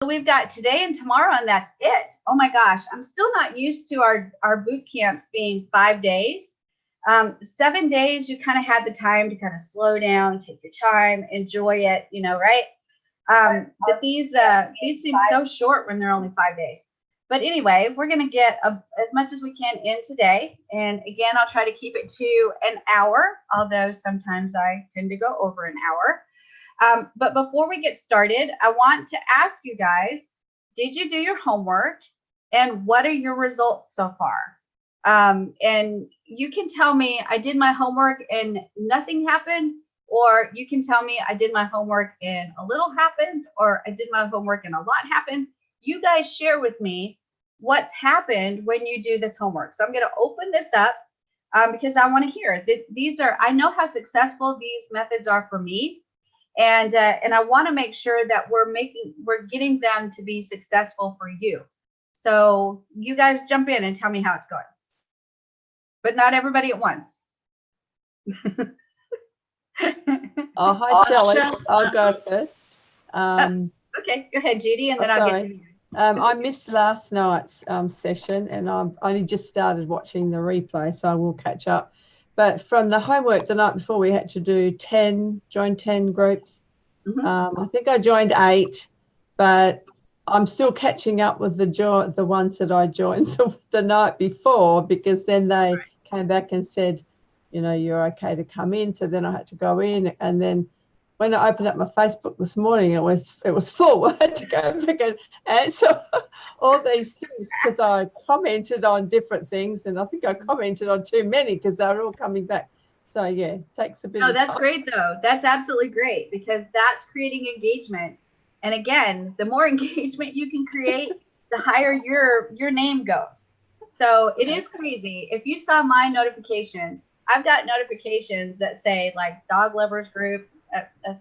we've got today and tomorrow, and that's it. Oh my gosh, I'm still not used to our boot camps being 5 days. 7 days, you kind of had the time to kind of slow down, take your time, enjoy it, right? But these seem so short when they're only 5 days. But anyway, we're going to get as much as we can in today. And again, I'll try to keep it to an hour, although sometimes I tend to go over an hour. But before we get started, I want to ask you guys, did you do your homework? And what are your results so far? And you can tell me I did my homework and nothing happened, or you can tell me I did my homework and a little happened, or I did my homework and a lot happened. You guys share with me what's happened when you do this homework. So I'm going to open this up because I want to hear that I know how successful these methods are for me. And I want to make sure that we're getting them to be successful for you. So you guys jump in and tell me how it's going, but not everybody at once. Oh, hi, Shelley. I'll go first. Okay, go ahead, Judy, and then I'll get to you. I missed last night's session, and I've only just started watching the replay, so I will catch up. But from the homework the night before, we had to join 10 groups. Mm-hmm. I think I joined 8, but I'm still catching up with the ones that I joined the night before, because then they came back and said, you're okay to come in. So then I had to go in, and then when I opened up my Facebook this morning, it was full. I had to go back and answer all these things because I commented on different things, and I think I commented on too many because they're all coming back. So yeah, it takes a bit of time. That's great though. That's absolutely great, because that's creating engagement. And again, the more engagement you can create, the higher your name goes. So it is crazy. If you saw my notification, I've got notifications that say like dog lovers group.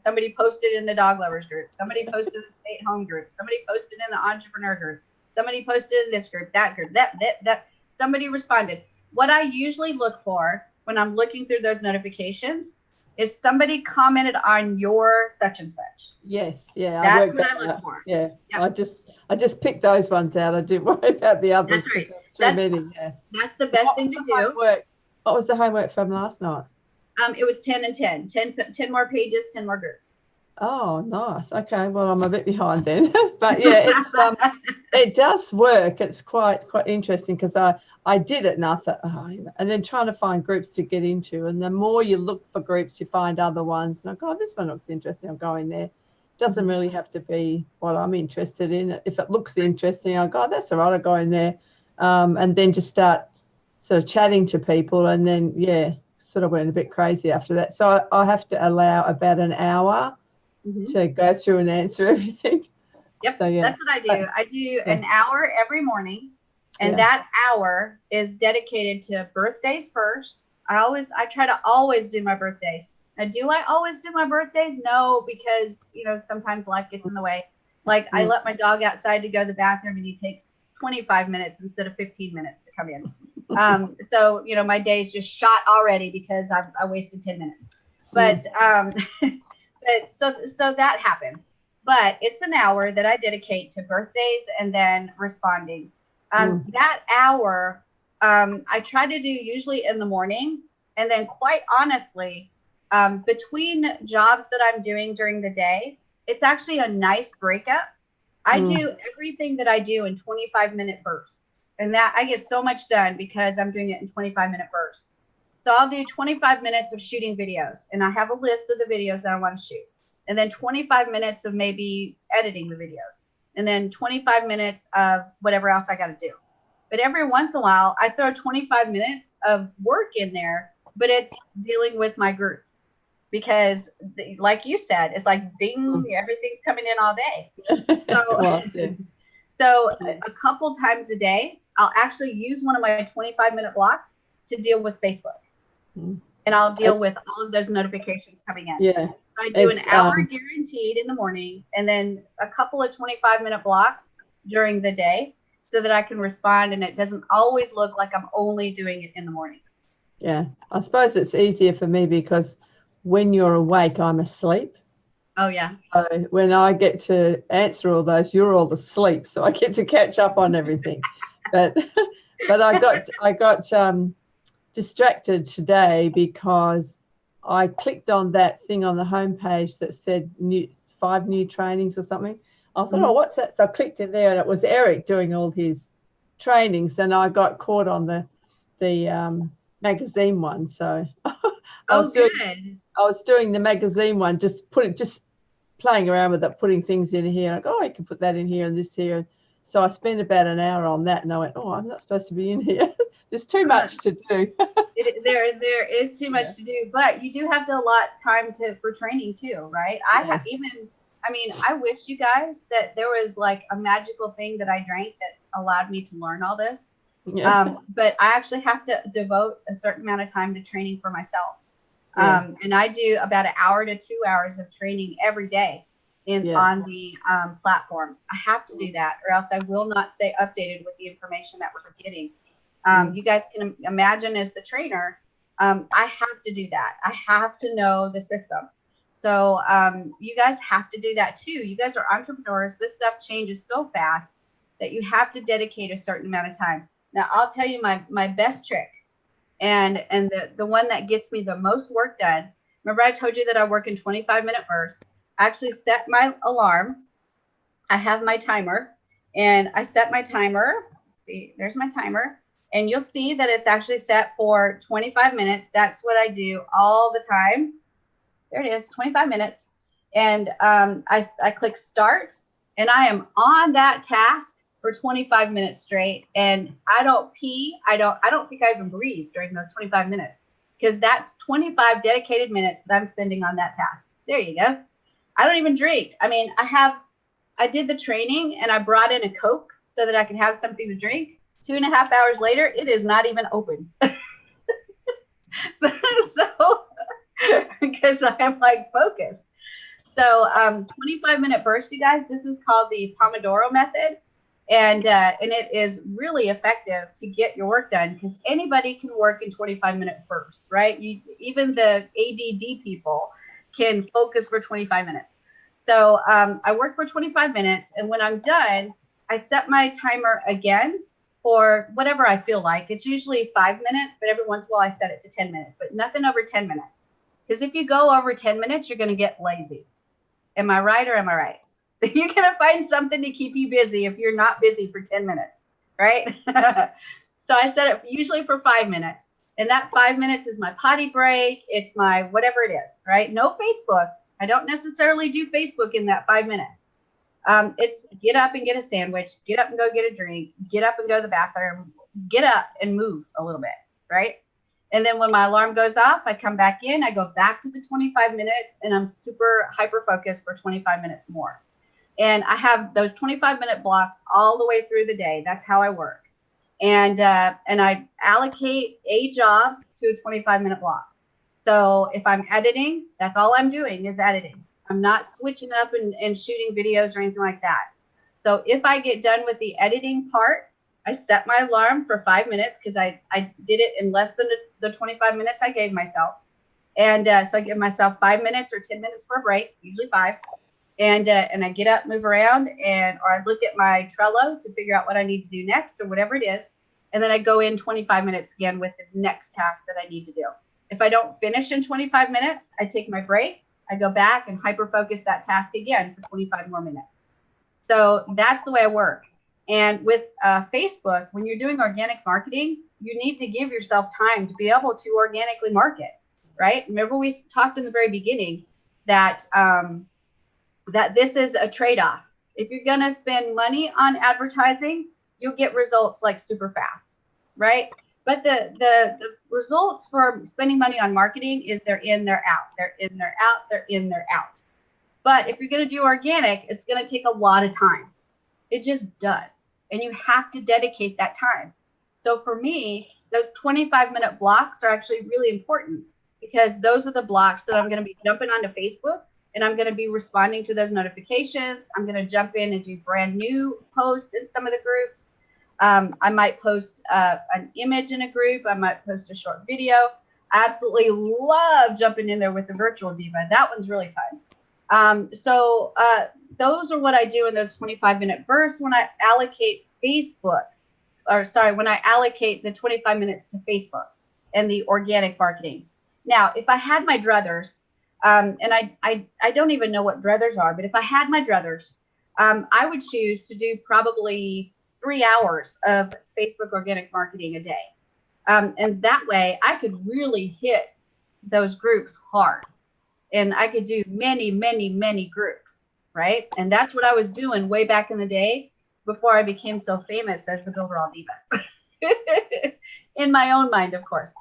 Somebody posted in the dog lovers group. Somebody posted in the stay at home group. Somebody posted in the entrepreneur group. Somebody posted in this group, that group, that. Somebody responded. What I usually look for when I'm looking through those notifications is somebody commented on your such and such. Yes, yeah. That's what I look for. Yeah, yep. I just picked those ones out. I didn't worry about the others because there's too many. Yeah. That's the best thing to do. Homework? What was the homework from last night? It was 10 and 10. 10 more pages, 10 more groups. Oh, nice. Okay, well, I'm a bit behind then. But yeah, it does work. It's quite interesting because I did it and I thought, and then trying to find groups to get into. And the more you look for groups, you find other ones. And I go, this one looks interesting. I'll go in there. Doesn't really have to be what I'm interested in. If it looks interesting, I'll go, that's all right, I'll go in there. And then just start sort of chatting to people. And then, yeah, sort of went a bit crazy after that. So I have to allow about an hour to go through and answer everything. Yep, so, yeah. That's what I do. I do an hour every morning, and that hour is dedicated to birthdays first. I try to always do my birthdays. Now, do I always do my birthdays? No, because, sometimes life gets in the way. Like I let my dog outside to go to the bathroom, and he takes 25 minutes instead of 15 minutes to come in. So, my day's just shot already because I wasted 10 minutes. But so that happens. But it's an hour that I dedicate to birthdays and then responding. That hour, I try to do usually in the morning. And then quite honestly, between jobs that I'm doing during the day, it's actually a nice breakup. I do everything that I do in 25-minute bursts. And that I get so much done because I'm doing it in 25-minute bursts. So I'll do 25 minutes of shooting videos, and I have a list of the videos that I want to shoot. And then 25 minutes of maybe editing the videos. And then 25 minutes of whatever else I got to do. But every once in a while, I throw 25 minutes of work in there, but it's dealing with my groups. Because like you said, it's like ding, everything's coming in all day. So a couple times a day, I'll actually use one of my 25-minute blocks to deal with Facebook. And I'll deal with all of those notifications coming in. Yeah. So I do an hour guaranteed in the morning, and then a couple of 25-minute blocks during the day so that I can respond, and it doesn't always look like I'm only doing it in the morning. Yeah. I suppose it's easier for me because when you're awake, I'm asleep. Oh yeah. So when I get to answer all those, you're all asleep, so I get to catch up on everything. But but I got distracted today because I clicked on that thing on the homepage that said 5 new trainings or something. I thought, oh, what's that? So I clicked in there, and it was Eric doing all his trainings, and I got caught on the magazine one. So I Oh, was doing good. I was doing the magazine one, just playing around with it, putting things in here. Like, oh, I can put that in here and this here. So I spent about an hour on that, and I went, oh, I'm not supposed to be in here. There's too much to do. There is too much Yeah. to do, but you do have to allot time for training too, right? Yeah. I mean, I wish you guys that there was like a magical thing that I drank that allowed me to learn all this. Yeah. But I actually have to devote a certain amount of time to training for myself. Yeah. And I do about an hour to 2 hours of training every day Yeah. on the platform. I have to do that, or else I will not stay updated with the information that we're getting. You guys can imagine, as the trainer, I have to do that. I have to know the system. So you guys have to do that too. You guys are entrepreneurs. This stuff changes so fast that you have to dedicate a certain amount of time. Now, I'll tell you my best trick, and the one that gets me the most work done. Remember, I told you that I work in 25-minute bursts. I actually set my alarm. I have my timer, and I set my timer. See, there's my timer, and you'll see that it's actually set for 25 minutes. That's what I do all the time. There it is, 25 minutes. And I click start, and I am on that task for 25 minutes straight. And I don't pee. I don't think I even breathe during those 25 minutes, because that's 25 dedicated minutes that I'm spending on that task. There you go. I don't even drink. I mean, I did the training, and I brought in a Coke so that I could have something to drink. 2.5 hours later, it is not even open. so because I'm like focused. So 25-minute bursts, you guys. This is called the Pomodoro method, and it is really effective to get your work done, because anybody can work in 25-minute bursts, right? Even the ADD people can focus for 25 minutes. So I work for 25 minutes, and when I'm done, I set my timer again for whatever I feel like. It's usually 5 minutes, but every once in a while I set it to 10 minutes, but nothing over 10 minutes. Because if you go over 10 minutes, you're going to get lazy. Am I right, or am I right? You're going to find something to keep you busy if you're not busy for 10 minutes, right? So I set it usually for 5 minutes. And that 5 minutes is my potty break. It's my whatever it is, right? No Facebook. I don't necessarily do Facebook in that 5 minutes. It's get up and get a sandwich, get up and go get a drink, get up and go to the bathroom, get up and move a little bit, right? And then when my alarm goes off, I come back in, I go back to the 25 minutes, and I'm super hyper focused for 25 minutes more. And I have those 25-minute blocks all the way through the day. That's how I work. And I allocate a job to a 25-minute block. So if I'm editing, that's all I'm doing is editing. I'm not switching up and shooting videos or anything like that. So if I get done with the editing part, I set my alarm for 5 minutes, because I did it in less than the 25 minutes I gave myself. And so I give myself 5 minutes or 10 minutes for a break, usually 5. And I get up, move around, or I look at my Trello to figure out what I need to do next, or whatever it is. And then I go in 25 minutes again with the next task that I need to do. If I don't finish in 25 minutes, I take my break. I go back and hyper focus that task again for 25 more minutes. So that's the way I work. And with Facebook, when you're doing organic marketing, you need to give yourself time to be able to organically market, right? Remember, we talked in the very beginning that that this is a trade-off. If you're going to spend money on advertising, you'll get results like super fast, right? But the results for spending money on marketing is they're in, they're out, they're in, they're out, they're in, they're out. But if you're going to do organic, it's going to take a lot of time. It just does. And you have to dedicate that time. So for me, those 25-minute blocks are actually really important, because those are the blocks that I'm going to be jumping onto Facebook, and I'm going to be responding to those notifications. I'm going to jump in and do brand new posts in some of the groups. I might post an image in a group. I might post a short video. I absolutely love jumping in there with the virtual diva. That one's really fun. Those are what I do in those 25-minute bursts when I allocate when I allocate the 25 minutes to Facebook and the organic marketing. Now, if I had my druthers, and I don't even know what druthers are, but if I had my druthers, I would choose to do probably 3 hours of Facebook organic marketing a day. And that way I could really hit those groups hard. And I could do many, many, many groups, right? And that's what I was doing way back in the day before I became so famous as the Builderall Diva. In my own mind, of course.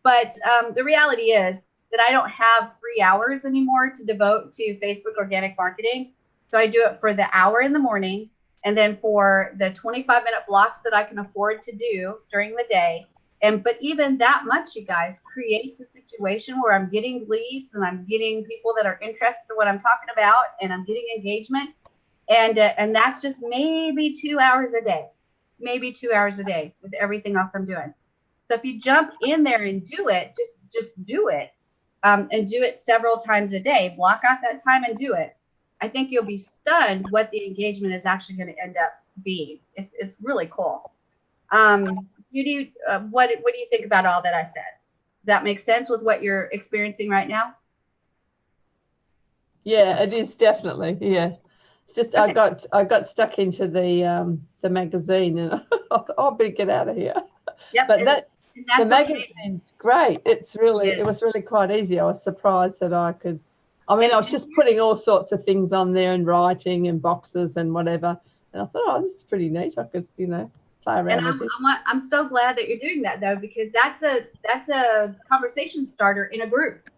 But the reality is that I don't have 3 hours anymore to devote to Facebook organic marketing. So I do it for the hour in the morning, and then for the 25-minute blocks that I can afford to do during the day. But even that much, you guys, creates a situation where I'm getting leads and I'm getting people that are interested in what I'm talking about, and I'm getting engagement. And that's just maybe 2 hours a day, with everything else I'm doing. So if you jump in there and do it, just do it, and do it several times a day. Block out that time and do it. I think you'll be stunned what the engagement is actually going to end up being. It's really cool. What do you think about all that I said? Does that make sense with what you're experiencing right now? Yeah, it is definitely. Yeah, it's just okay. I got stuck into the magazine, and I thought, I better get out of here. Yep. But the magazine's great. It's really it was really quite easy. I was surprised that I could. I mean, I was just putting all sorts of things on there and writing and boxes and whatever. And I thought, oh, this is pretty neat. I could, play around with it. I'm so glad that you're doing that, though, because that's a conversation starter in a group.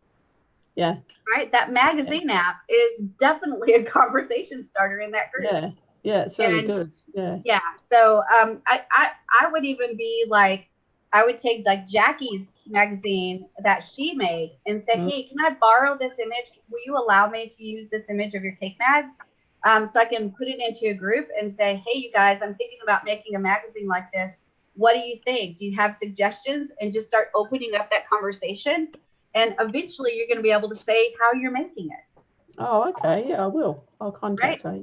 Yeah. Right. That magazine app is definitely a conversation starter in that group. Yeah. Yeah. It's really good. Yeah. Yeah. So I would even be like, I would take like Jackie's magazine that she made and say, hey, can I borrow this image? Will you allow me to use this image of your cake mag? So I can put it into a group and say, hey, you guys, I'm thinking about making a magazine like this. What do you think? Do you have suggestions? And just start opening up that conversation. And eventually you're going to be able to say how you're making it. Oh, okay. Yeah, I will. I'll contact her.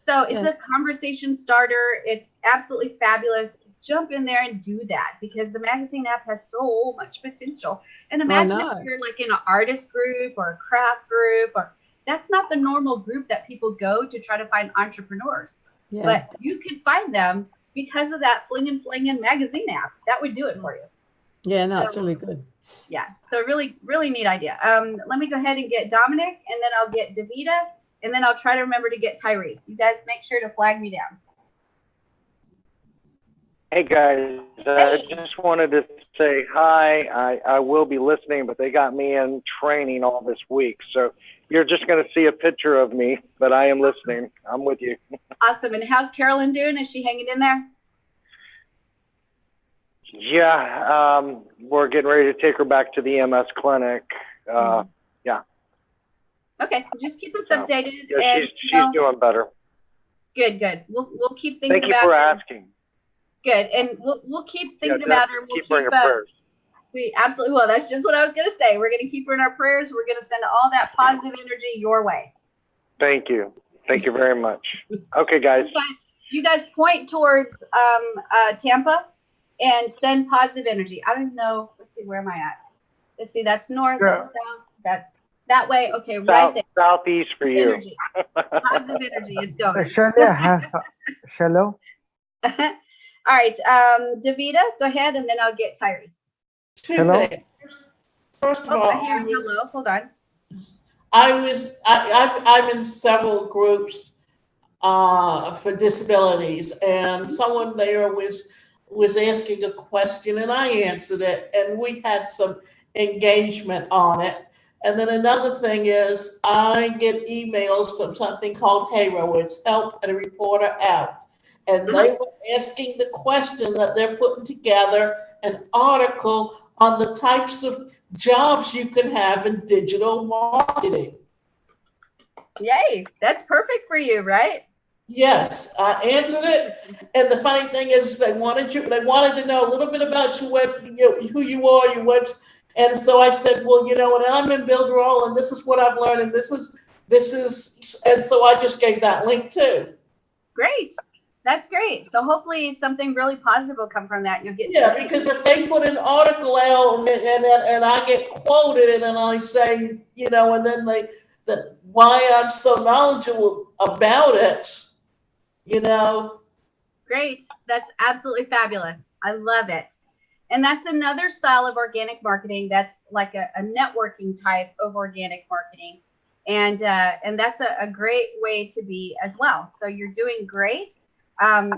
So it's a conversation starter. It's absolutely fabulous. Jump in there and do that, because the magazine app has so much potential. And imagine if you're like in an artist group or a craft group, or that's not the normal group that people go to try to find entrepreneurs. Yeah. But you can find them because of that Flingin' magazine app. That would do it for you. Yeah, no, it's really good. Yeah, so really, really neat idea. Let me go ahead and get Dominic, and then I'll get Davida, and then I'll try to remember to get Tyree. You guys make sure to flag me down. Hey guys, I just wanted to say hi. I will be listening, but they got me in training all this week. So you're just going to see a picture of me, but I am listening. I'm with you. Awesome. And how's Carolyn doing? Is she hanging in there? Yeah, we're getting ready to take her back to the MS clinic. Yeah. Okay, just keep us updated. Yeah, and, she's doing better. Good. We'll keep thinking about her. Thank you for asking. Good, and we'll keep thinking about her. We'll keep her in prayers. We absolutely will. That's just what I was going to say. We're going to keep her in our prayers. We're going to send all that positive energy your way. Thank you. Thank you very much. Okay, guys. You guys point towards Tampa and send positive energy. I don't even know. Let's see, where am I at? Let's see, that's north, that's south, that's that way. Okay, right there. Southeast for you. Energy. Positive energy is going. Hello. All right, Davida, go ahead, and then I'll get Tyree. Hello. First of all, hello. Hold on. I'm in several groups for disabilities, and someone there was asking a question, and I answered it, and we had some engagement on it. And then another thing is I get emails from something called HARO. It's Help a Reporter Out. And they were asking the question that they're putting together an article on the types of jobs you can have in digital marketing. Yay, that's perfect for you, right? Yes, I answered it. And the funny thing is they wanted to know a little bit about your web, who you are, your webs. And so I said, well, and I'm in Builderall, and this is what I've learned, and this is and so I just gave that link too. Great. That's great. So hopefully something really positive will come from that. And you'll get Yeah, because if they put an article out and I get quoted and then I say, and then that why I'm so knowledgeable about it, Great. That's absolutely fabulous. I love it. And that's another style of organic marketing. That's like a networking type of organic marketing. And that's a great way to be as well. So you're doing great.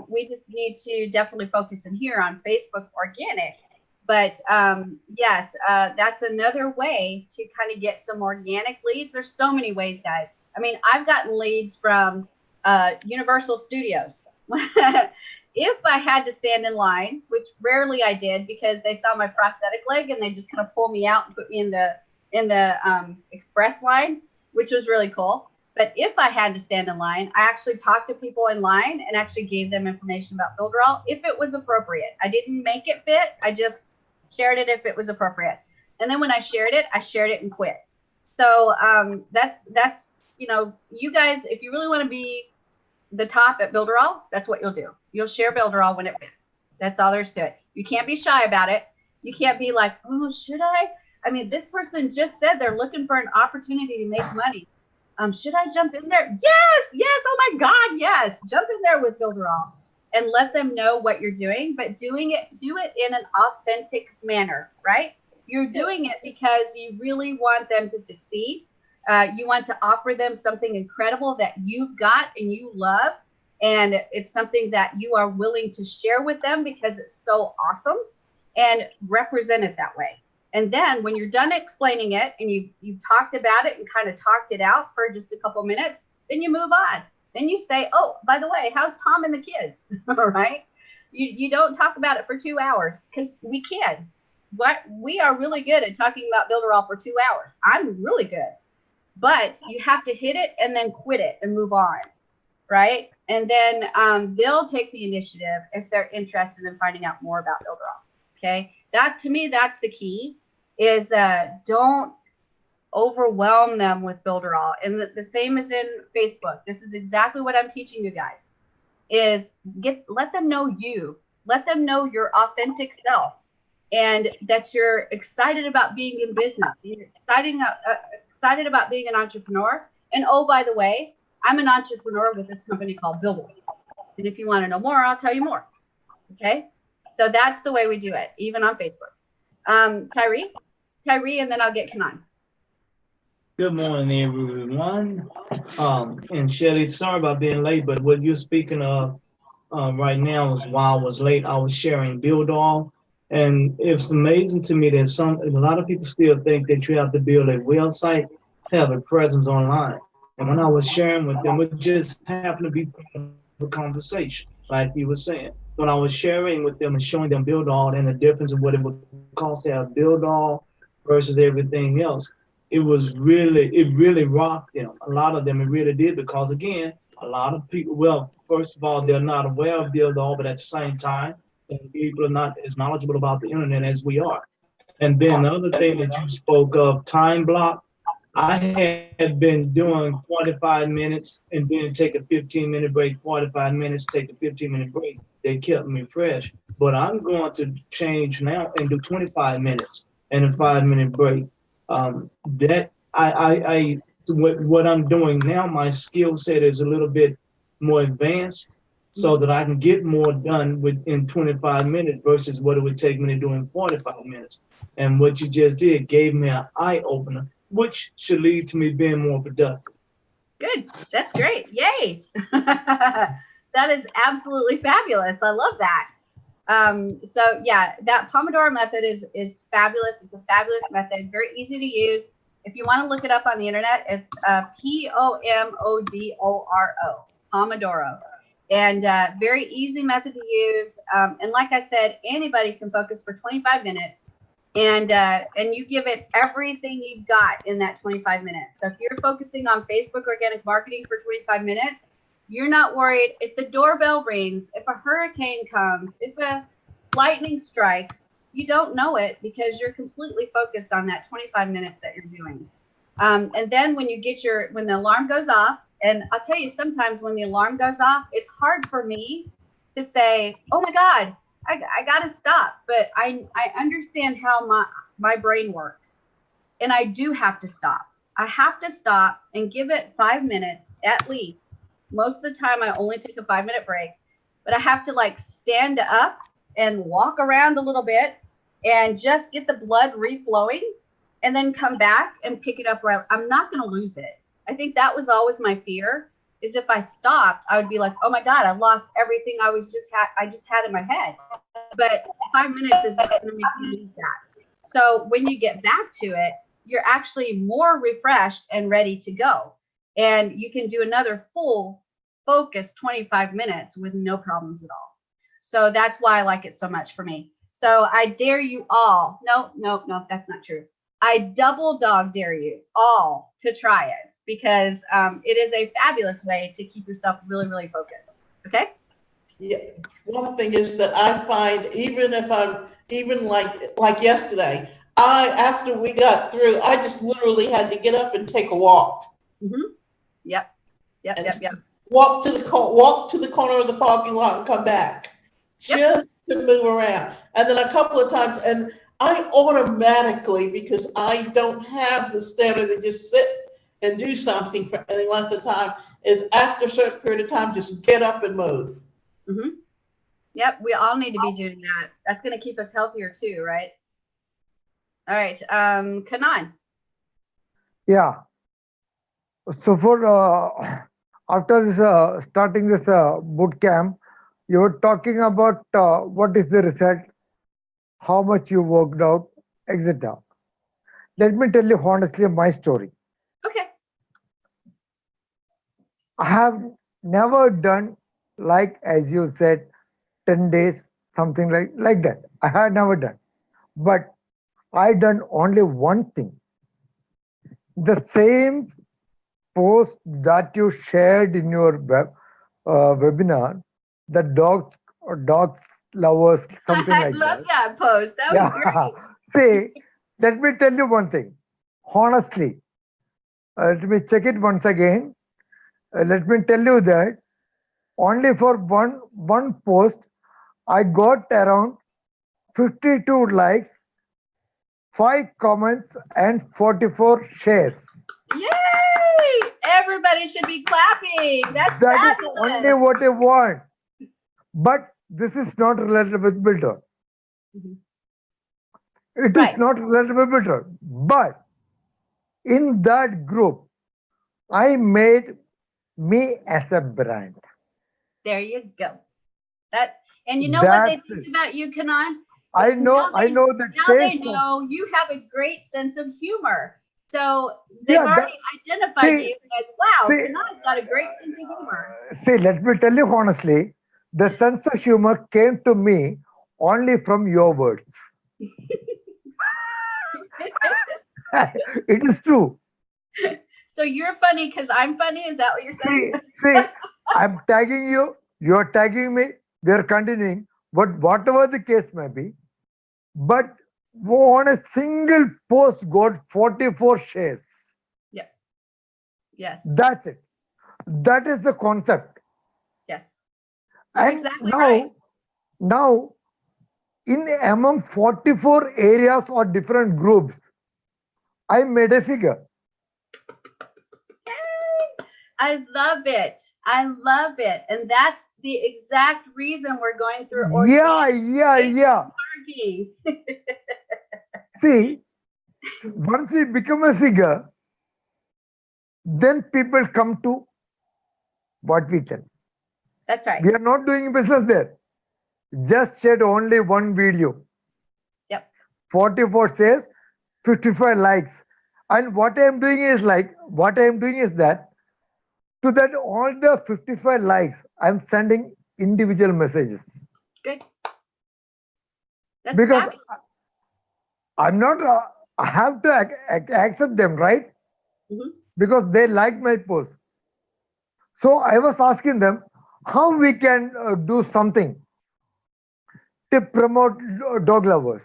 We just need to definitely focus in here on Facebook organic. But yes, that's another way to kind of get some organic leads. There's so many ways, guys. I mean, I've gotten leads from Universal Studios. If I had to stand in line, which rarely I did because they saw my prosthetic leg and they just kind of pulled me out and put me in the express line, which was really cool. But if I had to stand in line, I actually talked to people in line and actually gave them information about Builderall if it was appropriate. I didn't make it fit. I just shared it if it was appropriate. And then when I shared it and quit. So that's you guys, if you really want to be the top at Builderall, that's what you'll do. You'll share Builderall when it fits. That's all there's to it. You can't be shy about it. You can't be like, oh, should I? I mean, this person just said they're looking for an opportunity to make money. Should I jump in there? Yes. Oh my God, yes. Jump in there with Builderall and let them know what you're doing, but do it in an authentic manner, right? You're doing it because you really want them to succeed. You want to offer them something incredible that you've got and you love. And it's something that you are willing to share with them because it's so awesome, and represent it that way. And then when you're done explaining it and you've talked about it and kind of talked it out for just a couple minutes, then you move on. Then you say, oh, by the way, how's Tom and the kids? All right. You don't talk about it for 2 hours because we can. But we are really good at talking about Builderall for 2 hours. I'm really good. But you have to hit it and then quit it and move on. Right. And then they'll take the initiative if they're interested in finding out more about Builderall. Okay. That, to me, that's the key, is don't overwhelm them with Builderall. And the same as in Facebook. This is exactly what I'm teaching you guys, is let them know you. Let them know your authentic self, and that you're excited about being in business. You're excited about being an entrepreneur. And oh, by the way, I'm an entrepreneur with this company called Builderall. And if you want to know more, I'll tell you more. Okay. So that's the way we do it, even on Facebook. Tyree, and then I'll get Kanan. Good morning, everyone. And Shelly, sorry about being late, but what you're speaking of right now is while I was late, I was sharing Builderall. And it's amazing to me that a lot of people still think that you have to build a website to have a presence online. And when I was sharing with them, it just happened to be a conversation, like you were saying. When I was sharing with them and showing them Builderall and the difference of what it would cost to have Builderall versus everything else, it really rocked them. A lot of them, it really did, because again, a lot of people, well, first of all, they're not aware of Builderall, but at the same time, people are not as knowledgeable about the internet as we are. And then the other thing that you spoke of, time block, I had been doing 45 minutes and then take a 15-minute break, 45 minutes, take a 15-minute break. They kept me fresh. But I'm going to change now and do 25 minutes and a 5-minute break. What I'm doing now, my skill set is a little bit more advanced, so that I can get more done within 25 minutes versus what it would take me to do in 45 minutes. And what you just did gave me an eye opener, which should lead to me being more productive. Good. That's great. Yay. That is absolutely fabulous. I love that. So yeah, that Pomodoro method is fabulous. It's a fabulous method, very easy to use. If you want to look it up on the internet, it's Pomodoro, Pomodoro. And very easy method to use. And like I said, anybody can focus for 25 minutes. And you give it everything you've got in that 25 minutes. So if you're focusing on Facebook organic marketing for 25 minutes, you're not worried if the doorbell rings, if a hurricane comes, if a lightning strikes. You don't know it because you're completely focused on that 25 minutes that you're doing. And then when you get when the alarm goes off, and I'll tell you, sometimes when the alarm goes off, it's hard for me to say, oh my God, I got to stop. But I understand how my brain works. And I do have to stop. I have to stop and give it 5 minutes at least. Most of the time, I only take a 5-minute break, but I have to like stand up and walk around a little bit and just get the blood reflowing and then come back and pick it up where I'm not going to lose it. I think that was always my fear, is if I stopped, I would be like, oh my God, I lost everything I just had in my head. But 5 minutes is not going to make me lose that. So when you get back to it, you're actually more refreshed and ready to go. And you can do another full focused 25 minutes with no problems at all. So that's why I like it so much for me. So I dare you all. No, that's not true. I double dog dare you all to try it, because it is a fabulous way to keep yourself really, really focused. Okay? Yeah. One thing is that I find, even if I'm like yesterday, after we got through, I just literally had to get up and take a walk. Mm-hmm. Yep. Walk to the corner of the parking lot and come back, just to move around. And then a couple of times, and I automatically, because I don't have the stamina to just sit and do something for any length of time, is after a certain period of time, just get up and move. Mm-hmm. Yep, we all need to be doing that. That's going to keep us healthier too, right? All right, Kanan. Yeah. So after this, starting this boot camp, you were talking about what is the result, how much you worked out, etc. Let me tell you honestly my story. Okay. I have never done, like as you said, 10 days, something like that. I had never done. But I done only one thing. The same post that you shared in your webinar, the dogs lovers, something I like love that. that post. That was Yeah. great. See, let me tell you one thing. Honestly, let me check it once again. Let me tell you that only for one post, I got around 52 likes, 5 comments, and 44 shares. Yay! Everybody should be clapping. That's That is fabulous. only what I want. But this is not related with Builder. Mhm. It Right. is not related with Builder. But in that group, I made me as a brand. There you go. And you know what they That's think it. about you, Kanan? I Is know the now they taste of, know you have a great sense of humor. So they've yeah, already identified see, you as, wow, see, Kanan's got a great sense of humor. see, let me tell you honestly, the sense of humor came to me only from your words. It is true. So you're funny because I'm funny? Is that what you're saying? See, I'm tagging you, you're tagging me, we're continuing, but whatever the case may be, but on a single post got 44 shares. Yeah. Yes. That's it. That is the concept. Yes. You're And exactly right. now, in among 44 areas or different groups, I made a figure. Yay! I love it. I love it. And that's the exact reason we're going through Yeah. marketing. See, once we become a figure, then people come to what we tell. That's right. We are not doing business there. Just shared only one video. Yep. 44 shares, 55 likes. And what I am doing is that to that all the 55 likes, I'm sending individual messages. Good. That's Because fabulous. I'm not, I have to accept them, right? Mm-hmm. Because they liked my post. So I was asking them how we can do something to promote dog lovers.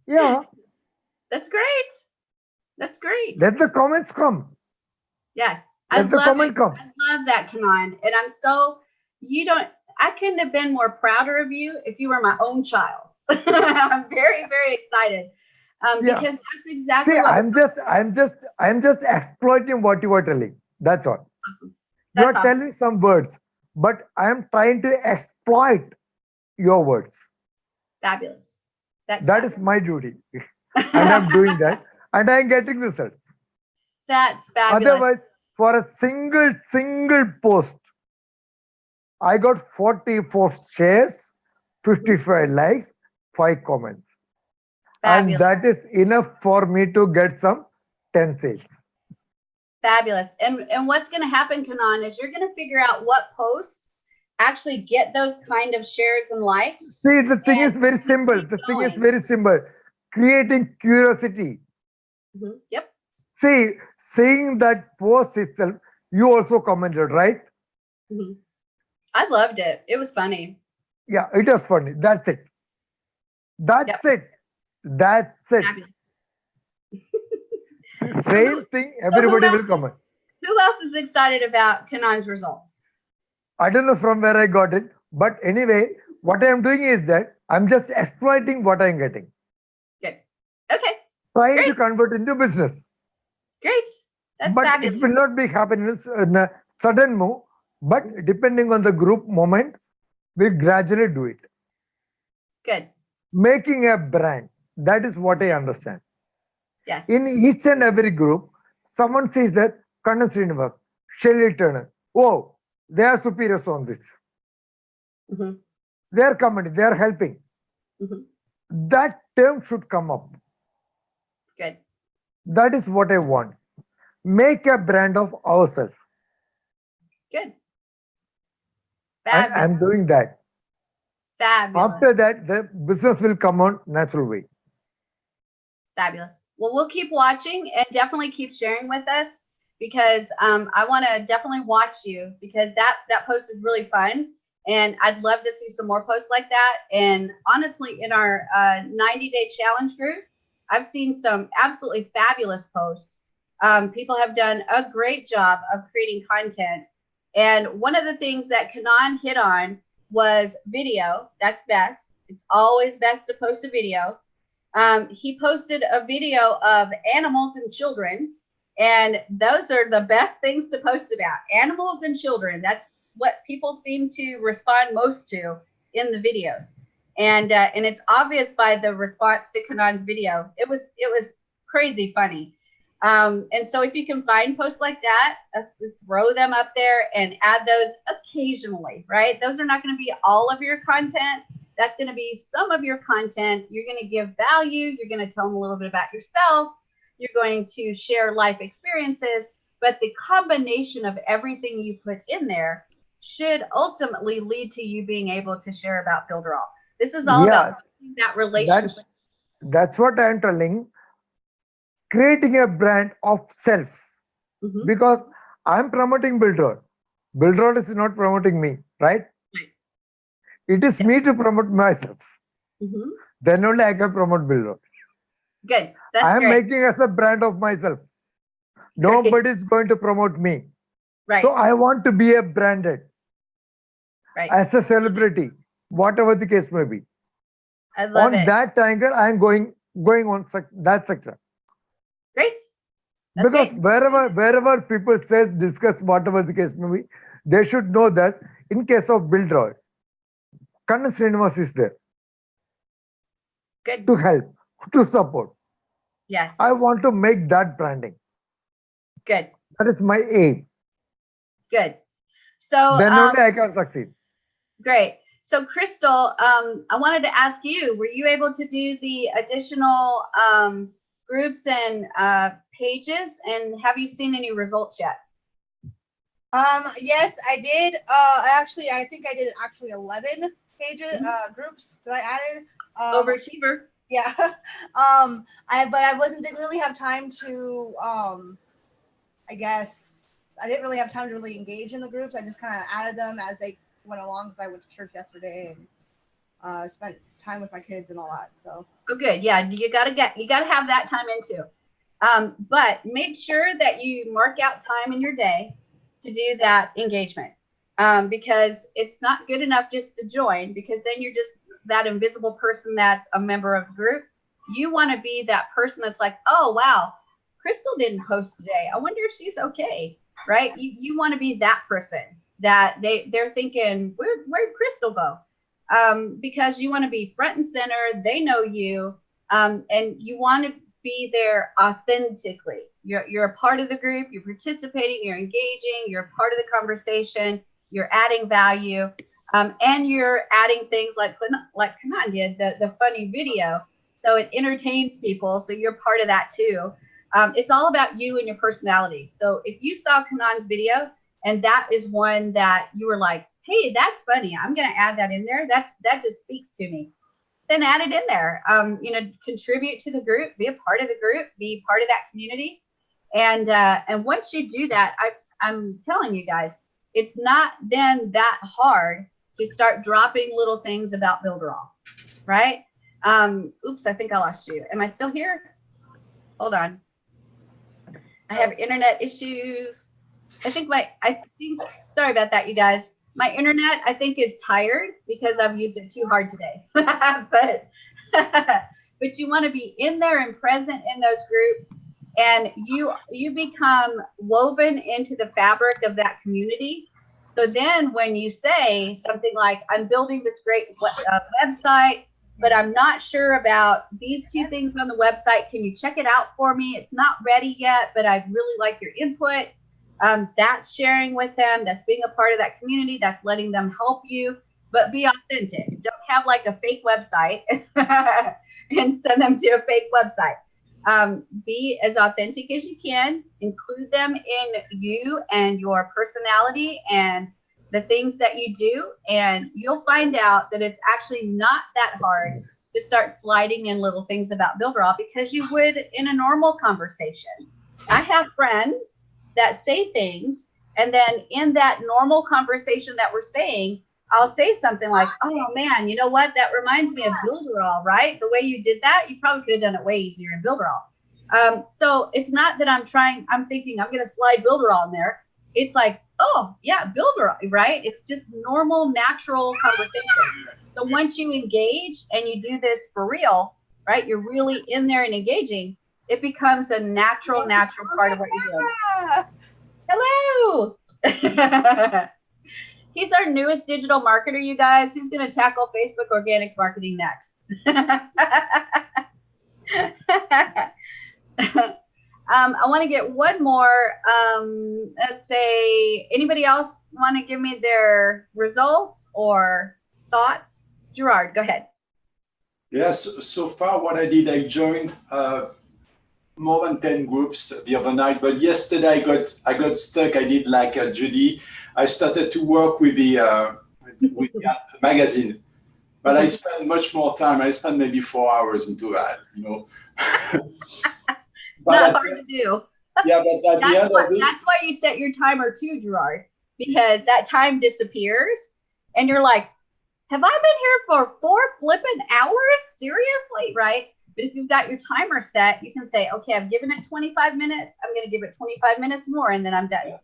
Yeah, That's great. That's great. Let the comments come. Yes. I Let the love comment it. come. I love that, Kanan. And I couldn't have been more prouder of you if you were my own child. I'm very, very excited. Yeah. Because that's exactly See, what I'm just exploiting what you are telling. That's all. awesome. You That's are awesome. telling some words, but I am trying to exploit your words. Fabulous. That's That is my duty. And I'm doing that. And I'm getting results. That's fabulous. Otherwise, for a single post, I got 44 shares, 55 likes, 5 comments. And Fabulous. that is enough for me to get some 10 sales. Fabulous. And what's going to happen, Kanan, is you're going to figure out what posts actually get those kind of shares and likes. See, the thing And is very simple. keep The thing is going. very simple. Creating curiosity. Yep. See, seeing that post itself, you also commented, right? I loved it. It was funny. Yeah, it was funny. That's it. That's Yep. it. That's it. Fabulous. Same thing, everybody will comment. Who else is excited about Kanan's results? I don't know from where I got it, but anyway, what I am doing is that I'm just exploiting what I'm getting, Good. Okay. trying to Great. convert into business. Great. That's But fabulous. it will not be happening in a sudden move, but depending on the group moment, we gradually do it. Good. Making a brand, that is what I understand. Yes. In each and every group, someone says that Kannan Srinivas, Shelley Turner, oh, they are superiors on this. They are commenting, they are helping. That term should come up. Good. That is what I want. Make a brand of ourselves. Good. And Fabulous. I'm doing that. Fabulous. After that, the business will come on natural way. Fabulous. Well, we'll keep watching and definitely keep sharing with us because I want to definitely watch you because that post is really fun. And I'd love to see some more posts like that. And honestly, in our 90-day challenge group, I've seen some absolutely fabulous posts. People have done a great job of creating content. And one of the things that Kanan hit on was video. That's best. It's always best to post a video. He posted a video of animals and children, and those are the best things to post about. Animals and children. That's what people seem to respond most to in the videos, and it's obvious by the response to Kanan's video. It was crazy funny. And so if you can find posts like that, throw them up there and add those occasionally, right? Those are not going to be all of your content. That's going to be some of your content. You're going to give value. You're going to tell them a little bit about yourself. You're going to share life experiences. But the combination of everything you put in there should ultimately lead to you being able to share about Builderall. This is all about that relationship. That's what I'm telling. Creating a brand of self. Because I'm promoting Builderall. Builderall is not promoting me, right? It is me to promote myself. Then only I can promote Builderall. Good. That's I am great. making as a brand of myself. Nobody is going to promote me. Right. So I want to be a branded. Right. As a celebrity, whatever the case may be. I love it. On that angle, I am going on that sector. Great. That's Because great. wherever people says discuss whatever the case may be, they should know that in case of Builderall, Kannan Srinivas is there. Good. To help, to support. Yes. I want to make that branding. Good. That is my aim. Good. So then only I can succeed. Great. So Crystal, I wanted to ask you, were you able to do the additional groups and pages, and have you seen any results yet? Yes, I did. I think I did 11 pages, groups that I added. Overachiever. Yeah. But I didn't really have time to, I guess, I didn't really have time to really engage in the groups. I just kind of added them as they went along because I went to church yesterday and spent time with my kids and all that. So. Oh, good. Yeah, you gotta have that time in too. But make sure that you mark out time in your day to do that engagement, because it's not good enough just to join, because then you're just that invisible person that's a member of the group. You want to be that person that's like, oh, wow, Crystal didn't post today. I wonder if she's okay, right? You want to be that person that they're thinking, where'd Crystal go? Because you want to be front and center. They know you, and you want to be there authentically. You're a part of the group. You're participating. You're engaging. You're a part of the conversation. You're adding value, and you're adding things like Kanan did, the funny video. So it entertains people. So you're part of that too. It's all about you and your personality. So if you saw Kanan's video and that is one that you were like, hey, that's funny, I'm going to add that in there. That just speaks to me. Then add it in there. Contribute to the group, be a part of the group, be part of that community. And once you do that, I'm telling you guys, it's not then that hard to start dropping little things about Builderall, right? Oops, I think I lost you. Am I still here? Hold on. I have internet issues. Sorry about that, you guys. My internet, I think, is tired because I've used it too hard today. but you want to be in there and present in those groups, and you become woven into the fabric of that community. So then when you say something like, I'm building this great website, but I'm not sure about these two things on the website. Can you check it out for me? It's not ready yet, but I'd really like your input. That's sharing with them. That's being a part of that community. That's letting them help you, but be authentic. Don't have like a fake website and send them to a fake website. Be as authentic as you can. Include them in you and your personality and the things that you do, and you'll find out that it's actually not that hard to start sliding in little things about Builderall, because you would in a normal conversation. I have friends that say things, and then in that normal conversation that we're saying, I'll say something like, oh man, you know what? That reminds me of Builderall, right? The way you did that, you probably could have done it way easier in Builderall. So it's not that I'm thinking I'm going to slide Builderall in there. It's like, oh yeah, Builderall, right? It's just normal, natural conversation. So once you engage and you do this for real, right? You're really in there and engaging. It becomes a natural part of what you're doing. Hello. He's our newest digital marketer, you guys. He's going to tackle Facebook organic marketing next. I want to get one more. Let's say, anybody else want to give me their results or thoughts? Gerard, go ahead. Yes, so far what I did, I joined more than 10 groups the other night, but yesterday I got stuck. I did like Judy. I started to work with the magazine, but I spent much more time. I spent maybe 4 hours into that, you know. Not hard to do. Yeah, but at the end of it, that's why you set your timer too, Gerard, because that time disappears and you're like, have I been here for 4 flipping hours? Seriously, right? But if you've got your timer set, you can say, okay, I've given it 25 minutes. I'm going to give it 25 minutes more, and then I'm done. Yeah.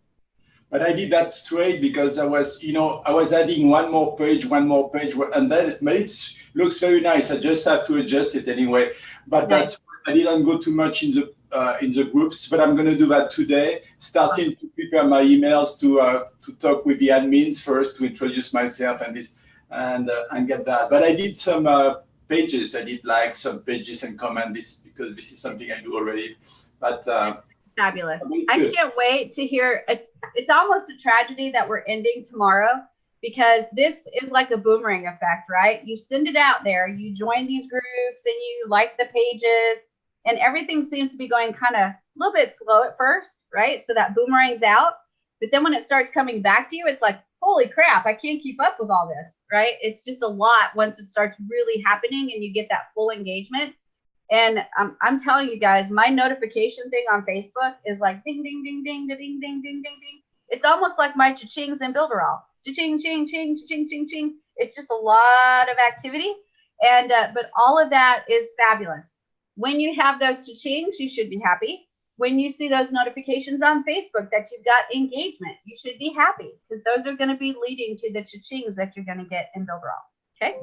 But I did that straight because I was adding one more page, and then it looks very nice. I just have to adjust it anyway. But nice. I didn't go too much in the groups, but I'm going to do that today, starting to prepare my emails to talk with the admins first, to introduce myself and get that. But I did some pages. I did like some pages and comment this, because this is something I do already. But fabulous. I can't wait to hear. It's almost a tragedy that we're ending tomorrow, because this is like a boomerang effect, right? You send it out there, you join these groups, and you like the pages, and everything seems to be going kind of a little bit slow at first, right? So that boomerang's out. But then when it starts coming back to you, it's like, holy crap, I can't keep up with all this, right? It's just a lot once it starts really happening and you get that full engagement. And I'm telling you guys, my notification thing on Facebook is like ding, ding, ding, ding, ding, ding, ding, ding, ding. It's almost like my cha-chings in Builderall. Cha-ching, ching, ching, ching, ching, ching. It's just a lot of activity. And but all of that is fabulous. When you have those cha-chings, you should be happy. When you see those notifications on Facebook that you've got engagement, you should be happy because those are going to be leading to the cha-chings that you're going to get in Builderall. Okay.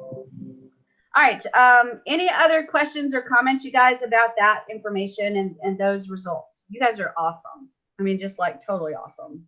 All right. Any other questions or comments, you guys, about that information and those results? You guys are awesome. I mean, just like totally awesome.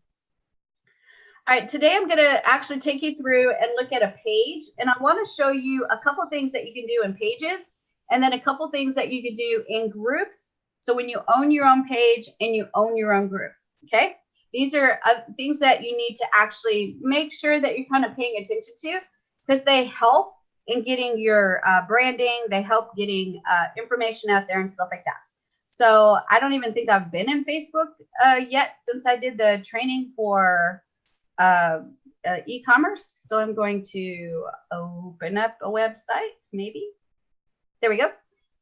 All right. Today, I'm going to actually take you through and look at a page. And I want to show you a couple things that you can do in pages and then a couple things that you can do in groups. So when you own your own page and you own your own group, okay? These are things that you need to actually make sure that you're kind of paying attention to because they help in getting your branding. They help getting information out there and stuff like that. So I don't even think I've been in Facebook yet since I did the training for e-commerce. So I'm going to open up a website, maybe. There we go.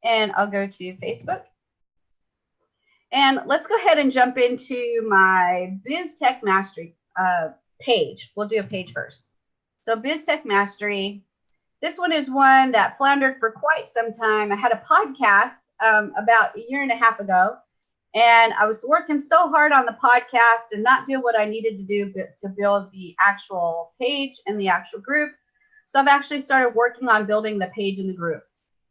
And I'll go to Facebook. And let's go ahead and jump into my BizTech Mastery page. We'll do a page first. So BizTech Mastery, this one is one that floundered for quite some time. I had a podcast about 1.5 years ago, and I was working so hard on the podcast and not doing what I needed to do to build the actual page and the actual group. So I've actually started working on building the page and the group.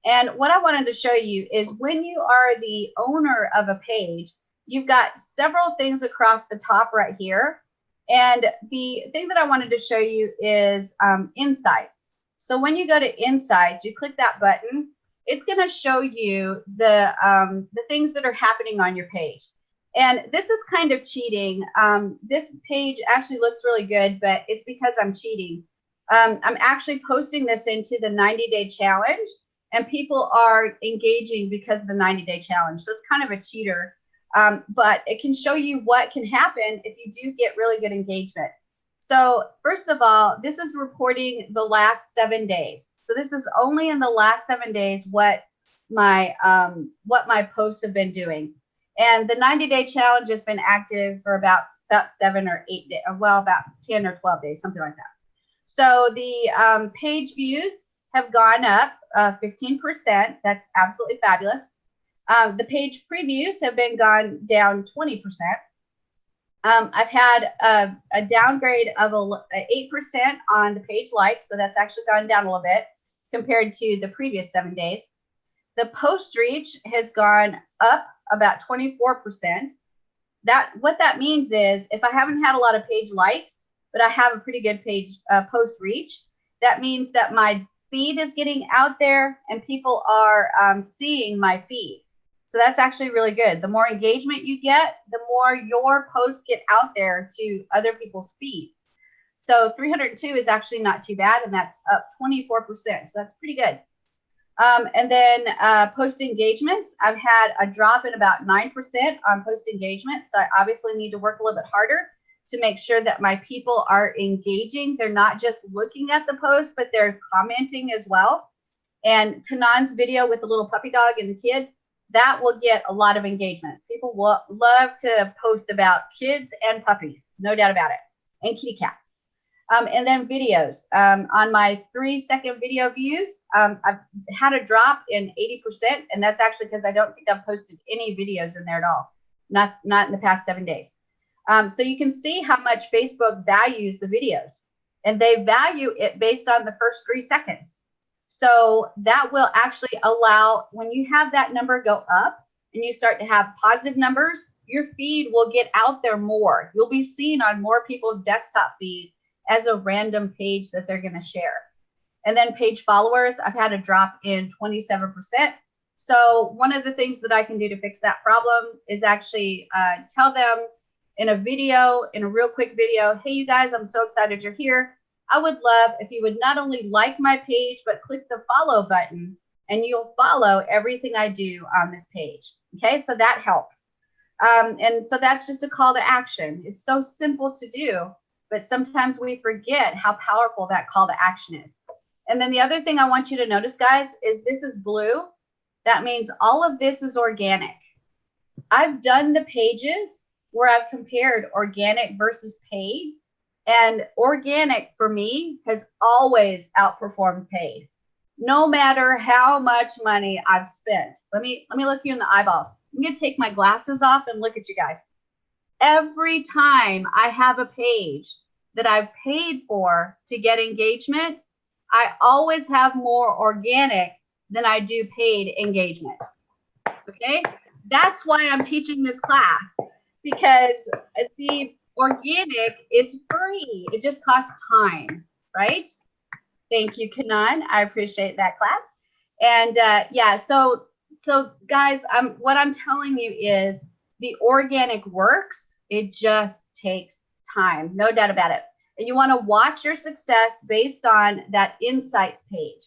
And what I wanted to show you is when you are the owner of a page, you've got several things across the top right here. And the thing that I wanted to show you is insights. So when you go to insights, you click that button, it's going to show you the things that are happening on your page. And this is kind of cheating. This page actually looks really good, but it's because I'm cheating. I'm actually posting this into the 90-day challenge. And people are engaging because of the 90-day challenge. So it's kind of a cheater, but it can show you what can happen if you do get really good engagement. So first of all, this is reporting the last 7 days. So this is only in the last 7 days what my posts have been doing. And the 90-day challenge has been active for about 7 or 8 days, well, about 10 or 12 days, something like that. So the page views have gone up 15%. That's absolutely fabulous. The page previews have been gone down 20%. I've had a downgrade of 8% on the page likes, so that's actually gone down a little bit compared to the previous 7 days. The post reach has gone up about 24%. What that means is if I haven't had a lot of page likes, but I have a pretty good page post reach, that means that my feed is getting out there and people are seeing my feed. So that's actually really good. The more engagement you get, the more your posts get out there to other people's feeds. So 302 is actually not too bad, and that's up 24%. So that's pretty good. And then post engagements, I've had a drop in about 9% on post engagement. So I obviously need to work a little bit harder to make sure that my people are engaging. They're not just looking at the post, but they're commenting as well. And Kanan's video with the little puppy dog and the kid, that will get a lot of engagement. People will love to post about kids and puppies, no doubt about it, and kitty cats. And then videos. On my 3-second video views, I've had a drop in 80%, and that's actually because I don't think I've posted any videos in there at all, not in the past 7 days. So you can see how much Facebook values the videos, and they value it based on the first 3 seconds. So that will actually allow, when you have that number go up and you start to have positive numbers, your feed will get out there more. You'll be seen on more people's desktop feed as a random page that they're going to share. And then page followers, I've had a drop in 27%. So one of the things that I can do to fix that problem is actually tell them in a video, in a real quick video, hey, you guys, I'm so excited you're here. I would love if you would not only like my page, but click the follow button and you'll follow everything I do on this page. Okay, so that helps. And so that's just a call to action. It's so simple to do, but sometimes we forget how powerful that call to action is. And then the other thing I want you to notice, guys, is this is blue. That means all of this is organic. I've done the pages where I've compared organic versus paid. And organic for me has always outperformed paid. no matter how much money I've spent. Let me look you in the eyeballs. I'm going to take my glasses off and look at you guys. Every time I have a page that I've paid for to get engagement, I always have more organic than I do paid engagement. Okay? That's why I'm teaching this class, because the organic is free. It just costs time, right? Thank you, Kanan. I appreciate that clap. And yeah, so guys, what I'm telling you is the organic works. It just takes time, no doubt about it. And you want to watch your success based on that insights page.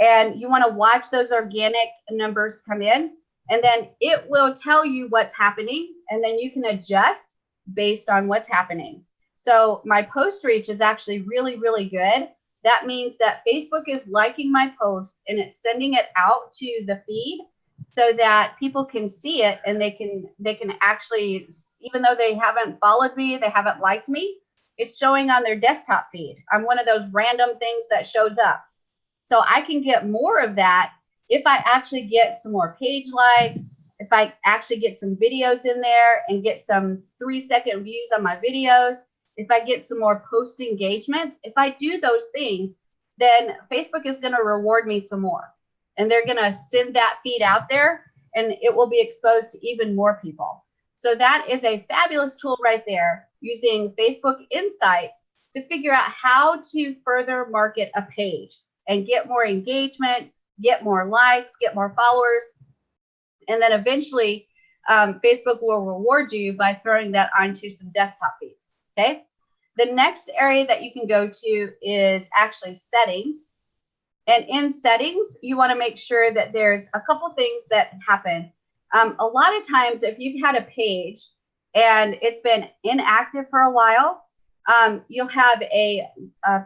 And you want to watch those organic numbers come in, and then it will tell you what's happening, and then you can adjust based on what's happening. So my post reach is actually really, really good. That means that Facebook is liking my post and it's sending it out to the feed so that people can see it, and they can actually, even though they haven't followed me, they haven't liked me, it's showing on their desktop feed. I'm one of those random things that shows up. So I can get more of that if I actually get some more page likes, if I actually get some videos in there and get some 3-second views on my videos, if I get some more post engagements, if I do those things, then Facebook is going to reward me some more. And they're going to send that feed out there, and it will be exposed to even more people. So that is a fabulous tool right there, using Facebook Insights to figure out how to further market a page and get more engagement, get more likes, get more followers. And then eventually Facebook will reward you by throwing that onto some desktop feeds. Okay. The next area that you can go to is actually settings. And in settings, you want to make sure that there's a couple things that happen. A lot of times, if you've had a page and it's been inactive for a while, you'll have a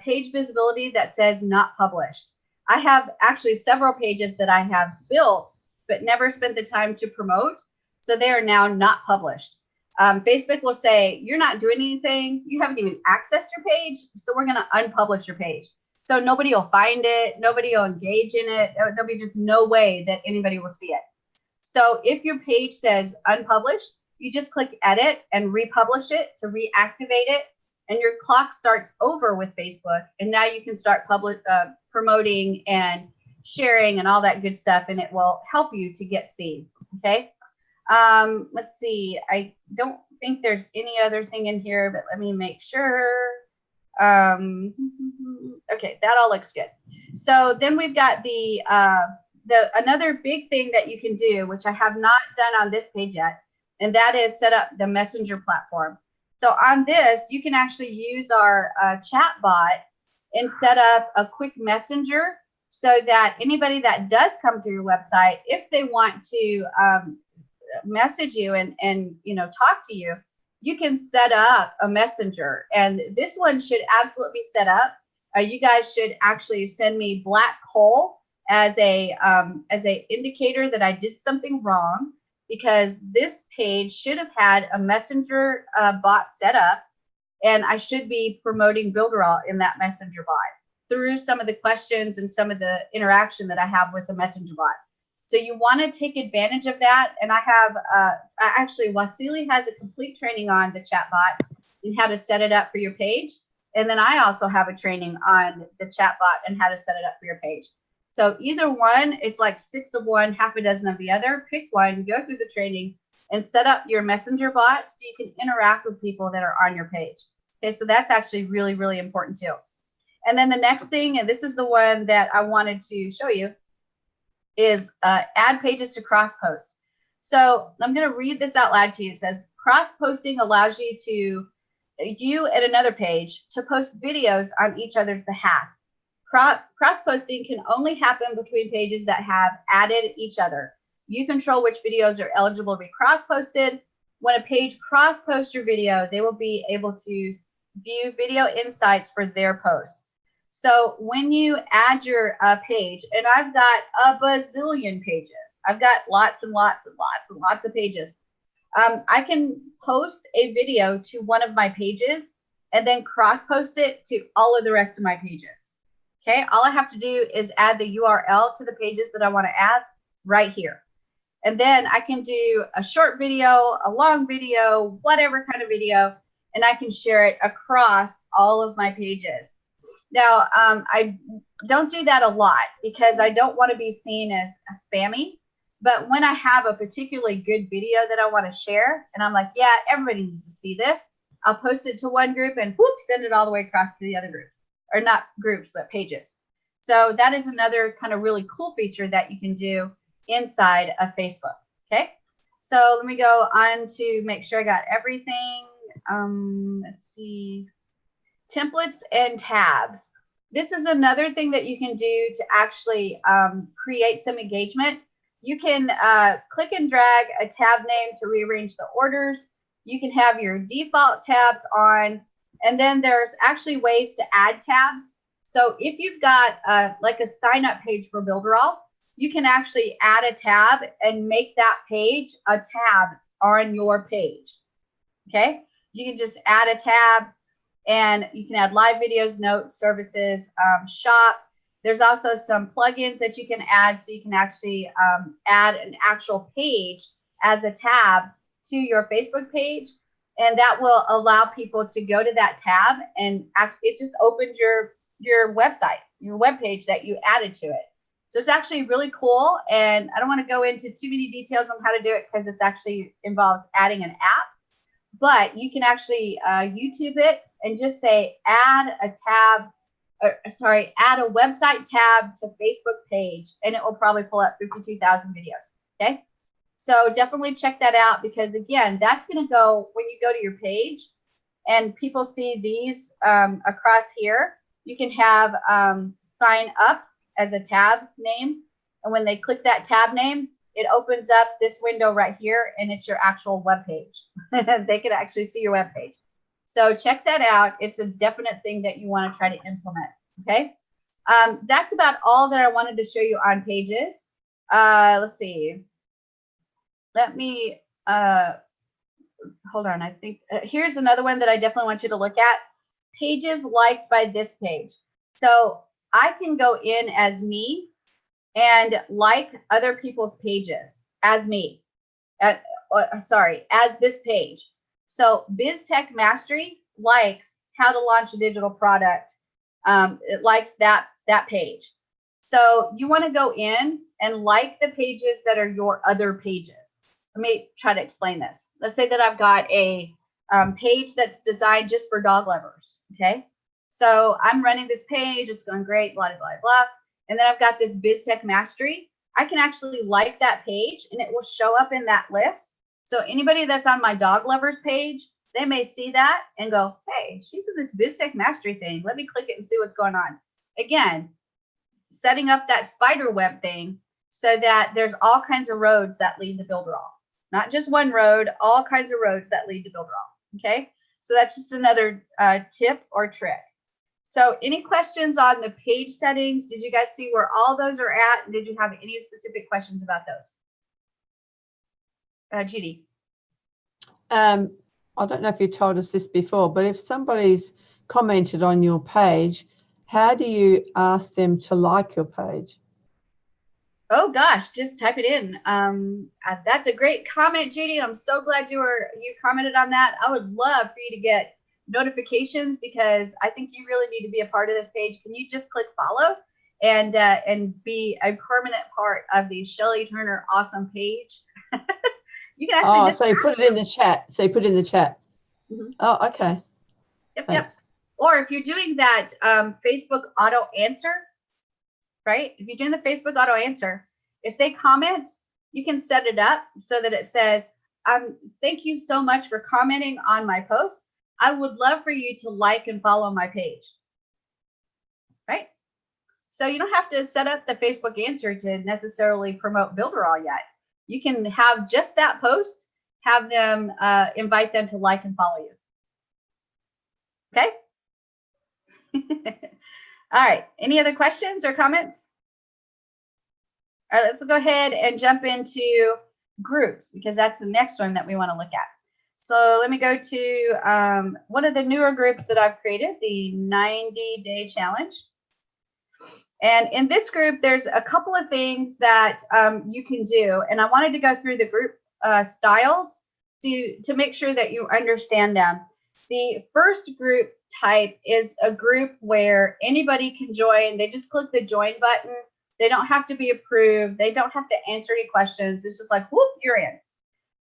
page visibility that says not published. I have actually several pages that I have built but never spent the time to promote, so they are now not published. Facebook will say, you're not doing anything, you haven't even accessed your page, so we're going to unpublish your page. So nobody will find it, nobody will engage in it, there'll be just no way that anybody will see it. So if your page says unpublished, you just click edit and republish it to reactivate it, and your clock starts over with Facebook, and now you can start promoting and sharing and all that good stuff, and it will help you to get seen. Okay. Let's see. I don't think there's any other thing in here, but let me make sure. Okay, that all looks good. So then we've got another big thing that you can do, which I have not done on this page yet, and that is set up the messenger platform. So on this, you can actually use our chat bot and set up a quick messenger so that anybody that does come to your website, if they want to message you and talk to you, you can set up a messenger. And this one should absolutely be set up. You guys should actually send me black hole as a indicator that I did something wrong, because this page should have had a messenger bot set up, and I should be promoting Builderall in that messenger bot through some of the questions and some of the interaction that I have with the messenger bot. So you want to take advantage of that. And I have actually, Wasili has a complete training on the chat bot and how to set it up for your page. And then I also have a training on the chat bot and how to set it up for your page. So either one, it's like 6 of one, half a dozen of the other. Pick one, go through the training, and set up your messenger bot so you can interact with people that are on your page. Okay, so that's actually really, really important too. And then the next thing, and this is the one that I wanted to show you, is add pages to cross post. So I'm going to read this out loud to you. It says, cross posting allows you and another page to post videos on each other's behalf. Cross posting can only happen between pages that have added each other. You control which videos are eligible to be cross posted. When a page cross posts your video, they will be able to view video insights for their posts. So when you add your page, and I've got a bazillion pages, I've got lots and lots and lots and lots of pages. I can post a video to one of my pages and then cross post it to all of the rest of my pages. Okay, all I have to do is add the URL to the pages that I want to add right here. And then I can do a short video, a long video, whatever kind of video, and I can share it across all of my pages. Now, I don't do that a lot because I don't want to be seen as a spammy. But when I have a particularly good video that I want to share, and I'm like, yeah, everybody needs to see this, I'll post it to one group and whoop, send it all the way across to the other groups. Or not groups, but pages. So that is another kind of really cool feature that you can do inside of Facebook. Okay, so let me go on to make sure I got everything. Let's see, templates and tabs. This is another thing that you can do to actually create some engagement. You can click and drag a tab name to rearrange the orders. You can have your default tabs on. And then there's actually ways to add tabs. So if you've got like a sign up page for Builderall, you can actually add a tab and make that page a tab on your page. Okay, you can just add a tab and you can add live videos, notes, services, shop. There's also some plugins that you can add, so you can actually add an actual page as a tab to your Facebook page. And that will allow people to go to that tab and it just opens your website, your web page that you added to it. So it's actually really cool. And I don't want to go into too many details on how to do it because it's actually involves adding an app. But you can actually YouTube it and just say add a tab, add a website tab to Facebook page, and it will probably pull up 52,000 videos. Okay. So definitely check that out because, again, that's going to go when you go to your page and people see these across here. You can have sign up as a tab name. And when they click that tab name, it opens up this window right here and it's your actual web page. They can actually see your web page. So check that out. It's a definite thing that you want to try to implement. Okay. That's about all that I wanted to show you on pages. Let's see. Let me hold on. I think here's another one that I definitely want you to look at. Pages liked by this page. So I can go in as me and like other people's pages as me. As this page. So BizTech Mastery likes how to launch a digital product. It likes that page. So you want to go in and like the pages that are your other pages. Let me try to explain this. Let's say that I've got a page that's designed just for dog lovers. Okay. So I'm running this page. It's going great, blah, blah, blah. And then I've got this BizTech Mastery. I can actually like that page and it will show up in that list. So anybody that's on my dog lovers page, they may see that and go, hey, she's in this BizTech Mastery thing. Let me click it and see what's going on. Again, setting up that spider web thing so that there's all kinds of roads that lead to Builderall. Not just one road, all kinds of roads that lead to Builderall. Okay, so that's just another tip or trick. So any questions on the page settings? Did you guys see where all those are at? And did you have any specific questions about those? Judy. I don't know if you told us this before, but if somebody's commented on your page, how do you ask them to like your page? Oh gosh, just type it in. That's a great comment, Judy. I'm so glad you commented on that. I would love for you to get notifications because I think you really need to be a part of this page. Can you just click follow and be a permanent part of the Shelly Turner awesome page? You can actually so you put it in the chat. Mm-hmm. Oh, okay. Yep. Or if you're doing that Facebook auto answer, right? If you're doing the Facebook auto answer, if they comment, you can set it up so that it says, thank you so much for commenting on my post. I would love for you to like and follow my page, right? So you don't have to set up the Facebook answer to necessarily promote Builderall yet. You can have just that post, have them invite them to like and follow you. Okay. All right. Any other questions or comments? All right, let's go ahead and jump into groups because that's the next one that we want to look at. So let me go to one of the newer groups that I've created, the 90-day challenge. And in this group, there's a couple of things that you can do. And I wanted to go through the group styles to make sure that you understand them. The first group type is a group where anybody can join. They just click the join button. They don't have to be approved. They don't have to answer any questions. It's just like, whoop, you're in.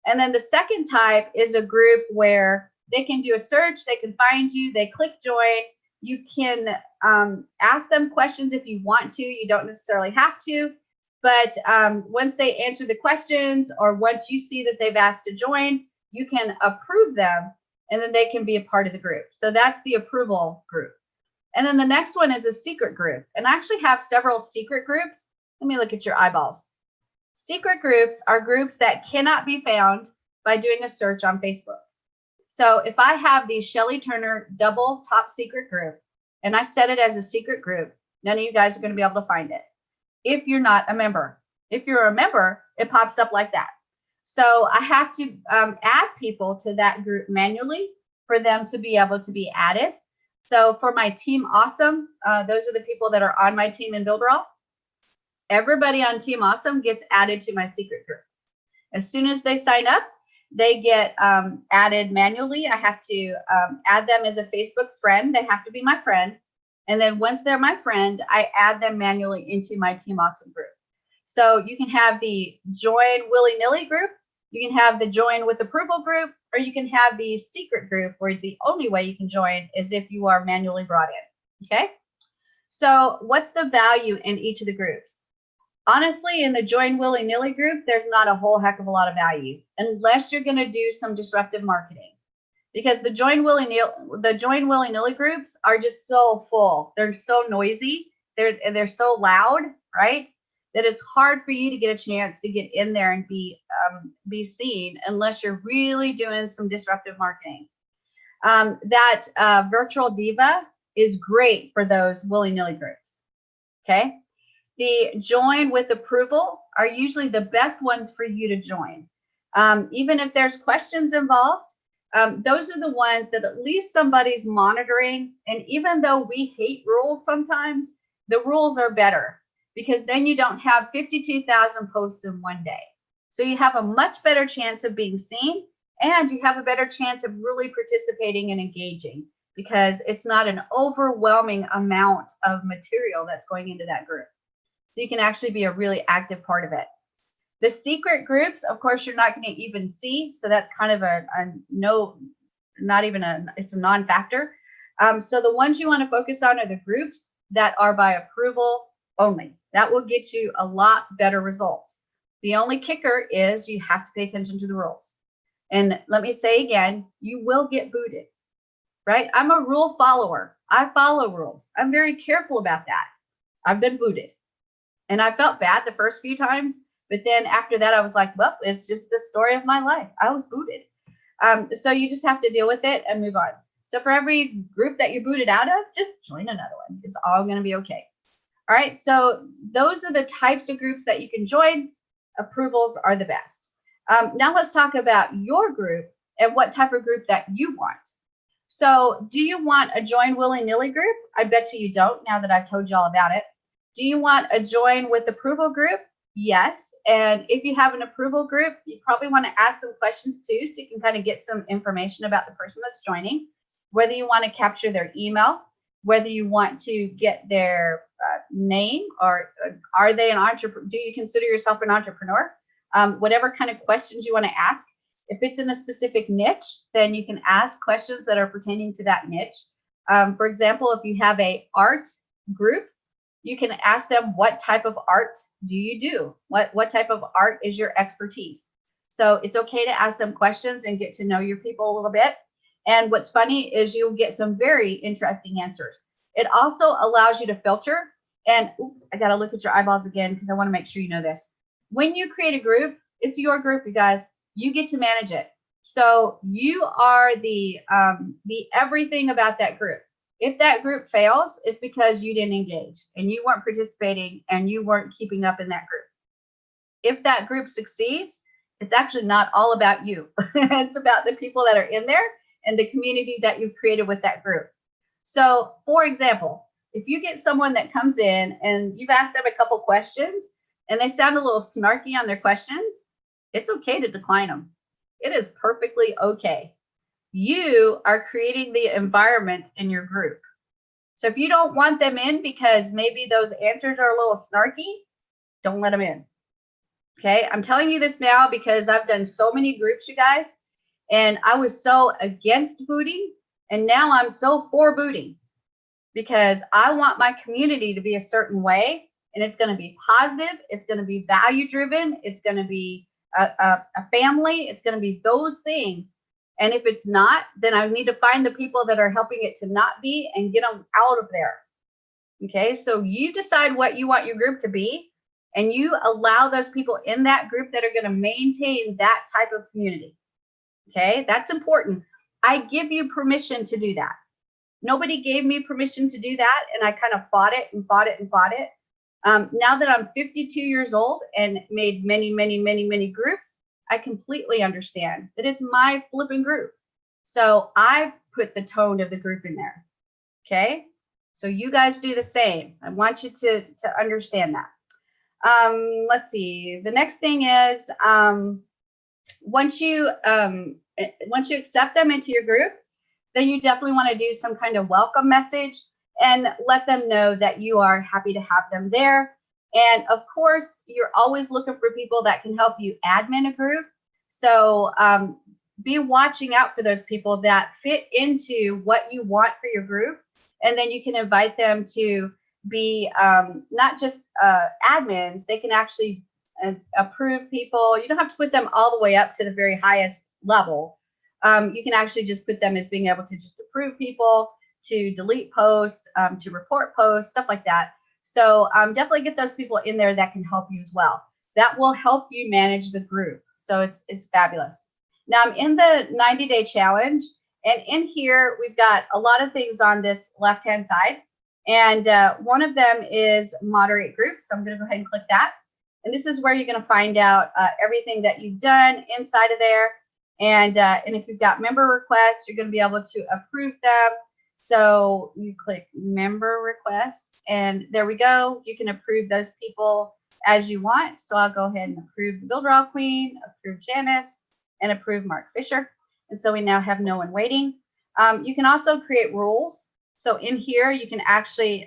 And then the second type is a group where they can do a search. They can find you. They click join. You can ask them questions if you want to. You don't necessarily have to. But once they answer the questions, or once you see that they've asked to join, you can approve them, and then they can be a part of the group. So that's the approval group. And then the next one is a secret group. And I actually have several secret groups. Let me look at your eyeballs. Secret groups are groups that cannot be found by doing a search on Facebook. So if I have the Shelley Turner double top secret group, and I set it as a secret group, none of you guys are going to be able to find it if you're not a member. If you're a member, it pops up like that. So I have to add people to that group manually for them to be able to be added. So for my Team Awesome, those are the people that are on my team in Builderall. Everybody on Team Awesome gets added to my secret group. As soon as they sign up, they get added manually. I have to add them as a Facebook friend. They have to be my friend. And then once they're my friend, I add them manually into my Team Awesome group. So you can have the join willy-nilly group. You can have the join with approval group, or you can have the secret group where the only way you can join is if you are manually brought in. Okay. So what's the value in each of the groups? Honestly, in the join willy-nilly group, there's not a whole heck of a lot of value unless you're going to do some disruptive marketing, because the join willy-nilly groups are just so full. They're so noisy. They're so loud, right? That it's hard for you to get a chance to get in there and be seen unless you're really doing some disruptive marketing. That Virtual Diva is great for those willy-nilly groups. Okay. The join with approval are usually the best ones for you to join. Even if there's questions involved, those are the ones that at least somebody's monitoring. And even though we hate rules sometimes, the rules are better, because then you don't have 52,000 posts in one day. So you have a much better chance of being seen, and you have a better chance of really participating and engaging, because it's not an overwhelming amount of material that's going into that group. So you can actually be a really active part of it. The secret groups, of course, you're not going to even see. So that's kind of it's a non-factor. So the ones you want to focus on are the groups that are by approval only. That will get you a lot better results. The only kicker is you have to pay attention to the rules. And let me say again, you will get booted, right? I'm a rule follower. I follow rules. I'm very careful about that. I've been booted. And I felt bad the first few times, but then after that, I was like, well, it's just the story of my life. I was booted. So you just have to deal with it and move on. So for every group that you're booted out of, just join another one. It's all going to be okay. All right. So those are the types of groups that you can join. Approvals are the best. Now let's talk about your group and what type of group that you want. So do you want a join willy-nilly group? I bet you don't, now that I've told you all about it. Do you want a join with approval group? Yes. And if you have an approval group, you probably want to ask some questions too, so you can kind of get some information about the person that's joining, whether you want to capture their email, whether you want to get their name, or are they an entrepreneur? Do you consider yourself an entrepreneur? Whatever kind of questions you want to ask. If it's in a specific niche, then you can ask questions that are pertaining to that niche. For example, if you have a art group, you can ask them, what type of art do you do? What type of art is your expertise? So it's okay to ask them questions and get to know your people a little bit. And what's funny is you'll get some very interesting answers. It also allows you to filter. And oops, I got to look at your eyeballs again, because I want to make sure you know this. When you create a group, it's your group, you guys. You get to manage it. So you are the everything about that group. If that group fails, it's because you didn't engage and you weren't participating and you weren't keeping up in that group. If that group succeeds, it's actually not all about you. It's about the people that are in there and the community that you've created with that group. So, for example, If you get someone that comes in and you've asked them a couple questions and they sound a little snarky on their questions, it's okay to decline them. It is perfectly okay. You are creating the environment in your group. So if you don't want them in because maybe those answers are a little snarky, don't let them in. Okay, I'm telling you this now because I've done so many groups, you guys, and I was so against booting, and now I'm so for booting because I want my community to be a certain way, and it's going to be positive, it's going to be value driven, it's going to be a family, it's going to be those things. And if it's not, then I need to find the people that are helping it to not be and get them out of there. Okay, so you decide what you want your group to be, and you allow those people in that group that are going to maintain that type of community. Okay, that's important. I give you permission to do that. Nobody gave me permission to do that, and I kind of fought it and fought it and fought it. Now that I'm 52 years old and made many groups, I completely understand that it's my flipping group. So I put the tone of the group in there. Okay, so you guys do the same. I want you to understand that. Let's see. The next thing is once you accept them into your group, then you definitely want to do some kind of welcome message and let them know that you are happy to have them there. And of course, you're always looking for people that can help you admin a group. So be watching out for those people that fit into what you want for your group. And then you can invite them to be not just admins, they can actually approve people. You don't have to put them all the way up to the very highest level. You can actually just put them as being able to just approve people, to delete posts, to report posts, stuff like that. So definitely get those people in there that can help you as well. That will help you manage the group. So it's fabulous. Now I'm in the 90-day challenge, and in here we've got a lot of things on this left-hand side. And one of them is moderate groups. So I'm going to go ahead and click that. And this is where you're going to find out everything that you've done inside of there. And if you've got member requests, you're going to be able to approve them. So you click member requests, and there we go. You can approve those people as you want. So I'll go ahead and approve the Builderall Queen, approve Janice, and approve Mark Fisher. And so we now have no one waiting. You can also create rules. So in here, you can actually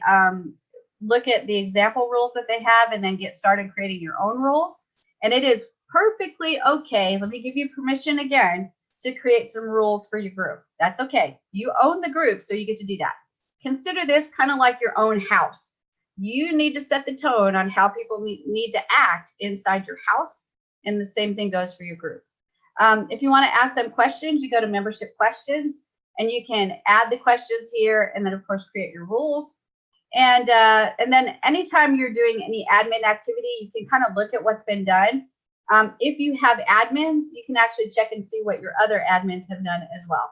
look at the example rules that they have and then get started creating your own rules. And it is perfectly okay. Let me give you permission again to create some rules for your group. That's okay. You own the group, so you get to do that. Consider this kind of like your own house. You need to set the tone on how people need to act inside your house, and the same thing goes for your group. If you want to ask them questions, you go to membership questions, and you can add the questions here, and then of course create your rules. And then anytime you're doing any admin activity, you can kind of look at what's been done. If you have admins, you can actually check and see what your other admins have done as well.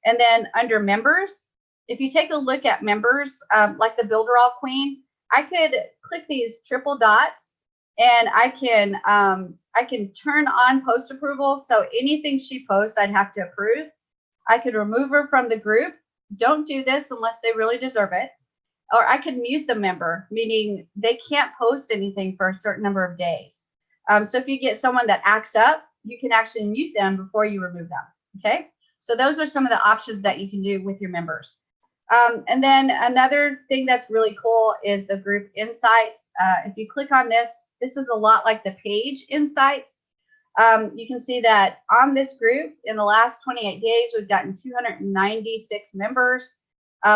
And then under members, if you take a look at members, like the Builderall Queen, I could click these triple dots, and I can turn on post approval. So anything she posts, I'd have to approve. I could remove her from the group. Don't do this unless they really deserve it. Or I could mute the member, meaning they can't post anything for a certain number of days. So if you get someone that acts up, you can actually mute them before you remove them. Okay, so those are some of the options that you can do with your members. And then another thing that's really cool is the group insights. If you click on this, this is a lot like the page insights. You can see that on this group in the last 28 days, we've gotten 296 members.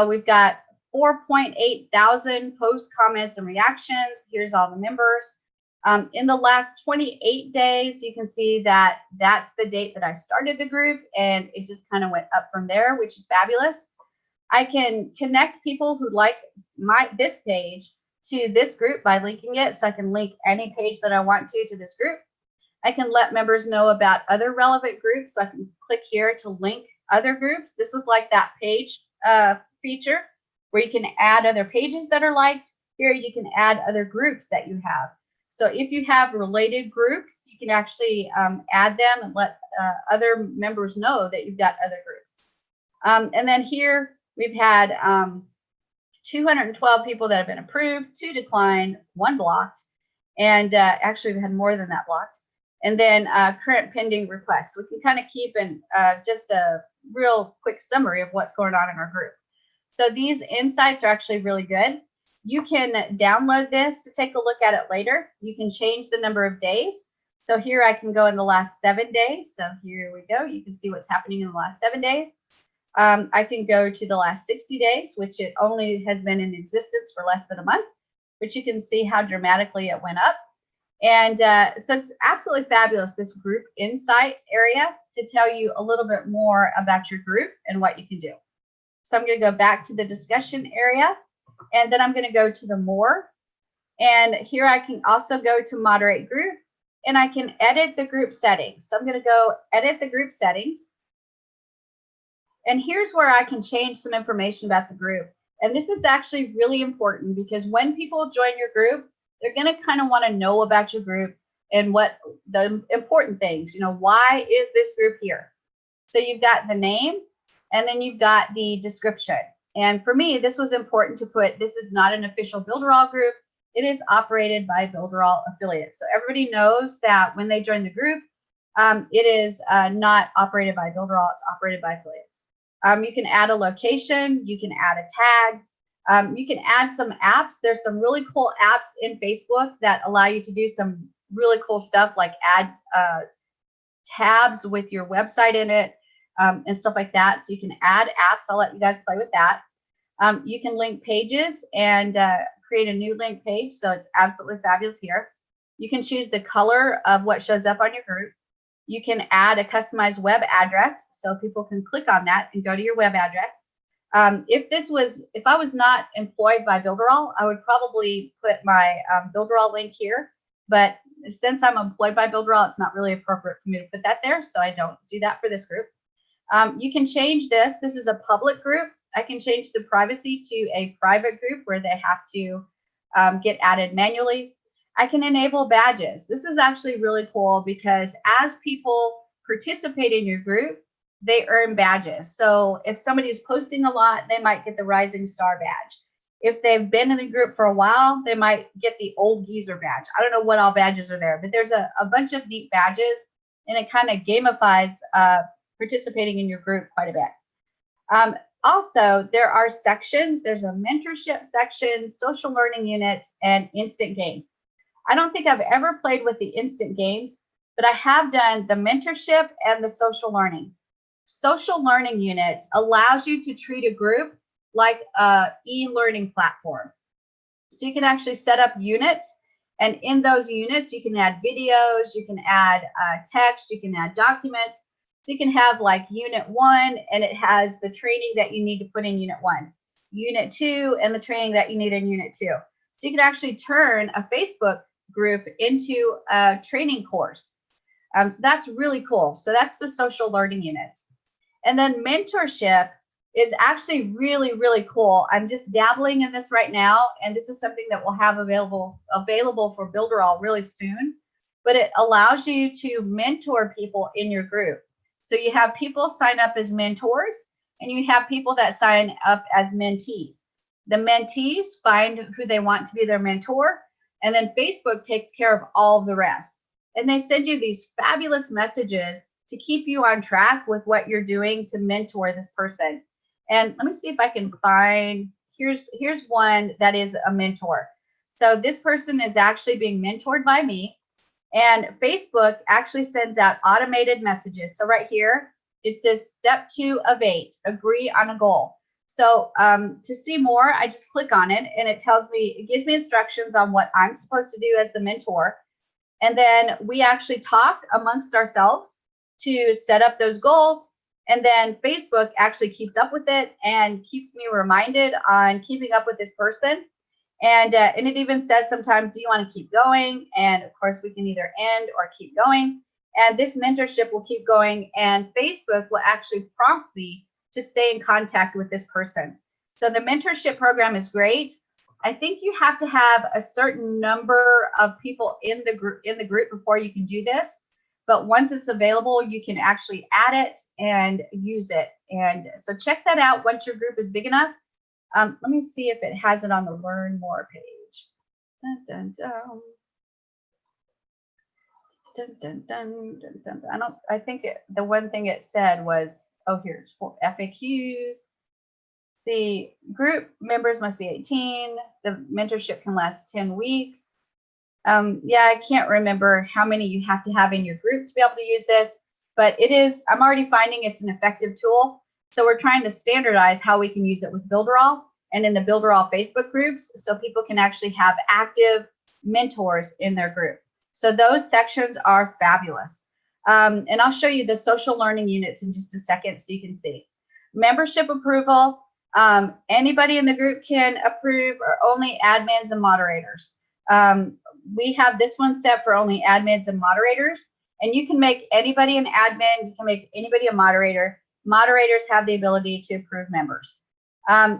We've got 4.8 thousand post comments and reactions. Here's all the members. In the last 28 days, you can see that that's the date that I started the group, and it just kind of went up from there, which is fabulous. I can connect people who like this page to this group by linking it. So I can link any page that I want to this group. I can let members know about other relevant groups. So I can click here to link other groups. This is like that page feature where you can add other pages that are liked. Here you can add other groups that you have. So if you have related groups, you can actually add them and let other members know that you've got other groups. And then here we've had 212 people that have been approved, 2 declined, 1 blocked, and actually we had more than that blocked. And then current pending requests. We can kind of keep in just a real quick summary of what's going on in our group. So these insights are actually really good. You can download this to take a look at it later. You can change the number of days. So here I can go in the last 7 days. So here we go. You can see what's happening in the last 7 days. I can go to the last 60 days, which it only has been in existence for less than a month, but you can see how dramatically it went up. And so it's absolutely fabulous, this group insight area, to tell you a little bit more about your group and what you can do. So I'm going to go back to the discussion area, and then I'm going to go to the more. And here I can also go to moderate group, and I can edit the group settings. So I'm going to go edit the group settings. And here's where I can change some information about the group. And this is actually really important because when people join your group, they're going to kind of want to know about your group and what the important things, you know, why is this group here? So you've got the name, and then you've got the description. And for me, this was important to put, this is not an official Builderall group. It is operated by Builderall affiliates. So everybody knows that when they join the group, it is not operated by Builderall, it's operated by affiliates. You can add a location, you can add a tag, you can add some apps. There's some really cool apps in Facebook that allow you to do some really cool stuff, like add tabs with your website in it and stuff like that. So you can add apps. I'll let you guys play with that. You can link pages and create a new link page. So it's absolutely fabulous here. You can choose the color of what shows up on your group. You can add a customized web address so people can click on that and go to your web address. If I was not employed by Builderall, I would probably put my Builderall link here. But since I'm employed by Builderall, it's not really appropriate for me to put that there. So I don't do that for this group. You can change this. This is a public group. I can change the privacy to a private group where they have to get added manually. I can enable badges. This is actually really cool because as people participate in your group, they earn badges. So if somebody is posting a lot, they might get the Rising Star badge. If they've been in the group for a while, they might get the Old Geezer badge. I don't know what all badges are there, but there's a bunch of neat badges, and it kind of gamifies participating in your group quite a bit. Also, there are sections. There's a mentorship section, social learning units, and instant games. I don't think I've ever played with the instant games, but I have done the mentorship and the social learning. Social learning units allows you to treat a group like a e-learning platform. So you can actually set up units, and in those units, you can add videos, you can add text, you can add documents. So you can have like unit 1, and it has the training that you need to put in unit 1, unit 2, and the training that you need in unit 2. So you can actually turn a Facebook group into a training course. So that's really cool. So that's the social learning units. And then mentorship is actually really, really cool. I'm just dabbling in this right now, and this is something that we'll have available for Builderall really soon. But it allows you to mentor people in your group. So you have people sign up as mentors, and you have people that sign up as mentees. The mentees find who they want to be their mentor, and then Facebook takes care of all the rest. And they send you these fabulous messages to keep you on track with what you're doing to mentor this person. And let me see if I can find, here's one that is a mentor. So this person is actually being mentored by me, and Facebook actually sends out automated messages. So right here, it says step 2 of 8, agree on a goal. So to see more, I just click on it, and it tells me, it gives me instructions on what I'm supposed to do as the mentor. And then we actually talk amongst ourselves to set up those goals. And then Facebook actually keeps up with it and keeps me reminded on keeping up with this person. And it even says sometimes, do you want to keep going? And of course, we can either end or keep going. And this mentorship will keep going, and Facebook will actually prompt me to stay in contact with this person. So the mentorship program is great. I think you have to have a certain number of people in the group before you can do this. But once it's available, you can actually add it and use it. And so check that out once your group is big enough. Let me see if it has it on the Learn More page. Dun, dun, dun. Dun, dun, dun, dun, dun. I think the one thing it said was, oh, here's for FAQs. The group members must be 18. The mentorship can last 10 weeks. Yeah, I can't remember how many you have to have in your group to be able to use this, but I'm already finding it's an effective tool. So we're trying to standardize how we can use it with Builderall and in the Builderall Facebook groups so people can actually have active mentors in their group. So those sections are fabulous. And I'll show you the social learning units in just a second so you can see. Membership approval, anybody in the group can approve, or only admins and moderators. We have this one set for only admins and moderators, and you can make anybody an admin, you can make anybody a moderator. Moderators have the ability to approve members.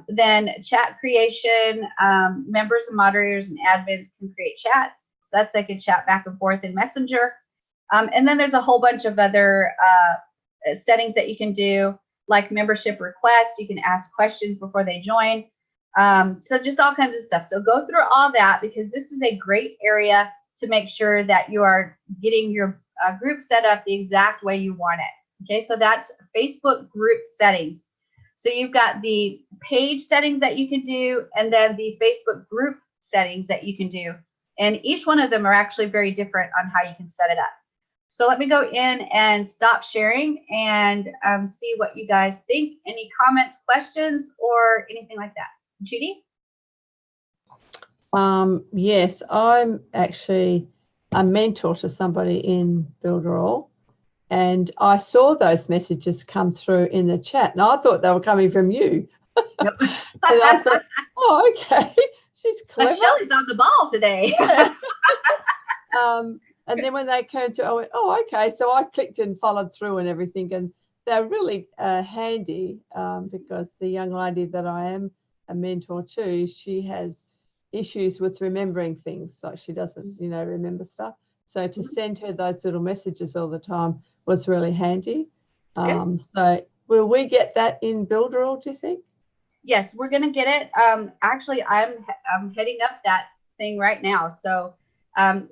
Then chat creation, members and moderators and admins can create chats. So that's like a chat back and forth in Messenger. And then there's a whole bunch of other settings that you can do, like membership requests. You can ask questions before they join. So just all kinds of stuff. So go through all that, because this is a great area to make sure that you are getting your group set up the exact way you want it. Okay, so that's Facebook group settings. So you've got the page settings that you can do, and then the Facebook group settings that you can do. And each one of them are actually very different on how you can set it up. So let me go in and stop sharing and see what you guys think. Any comments, questions, or anything like that? Judy? Yes, I'm actually a mentor to somebody in Builderall, and I saw those messages come through in the chat, and I thought they were coming from you. Yep. And I thought, oh, okay, she's clever. But Shelley's on the ball today. And then when they came to, I went, oh, okay. So I clicked and followed through and everything, and they're really handy because the young lady that I am a mentor to, she has issues with remembering things, like she doesn't, remember stuff. So to send her those little messages all the time was really handy. So will we get that in Builderall, do you think? Yes, we're going to get it. Actually, I'm heading up that thing right now. So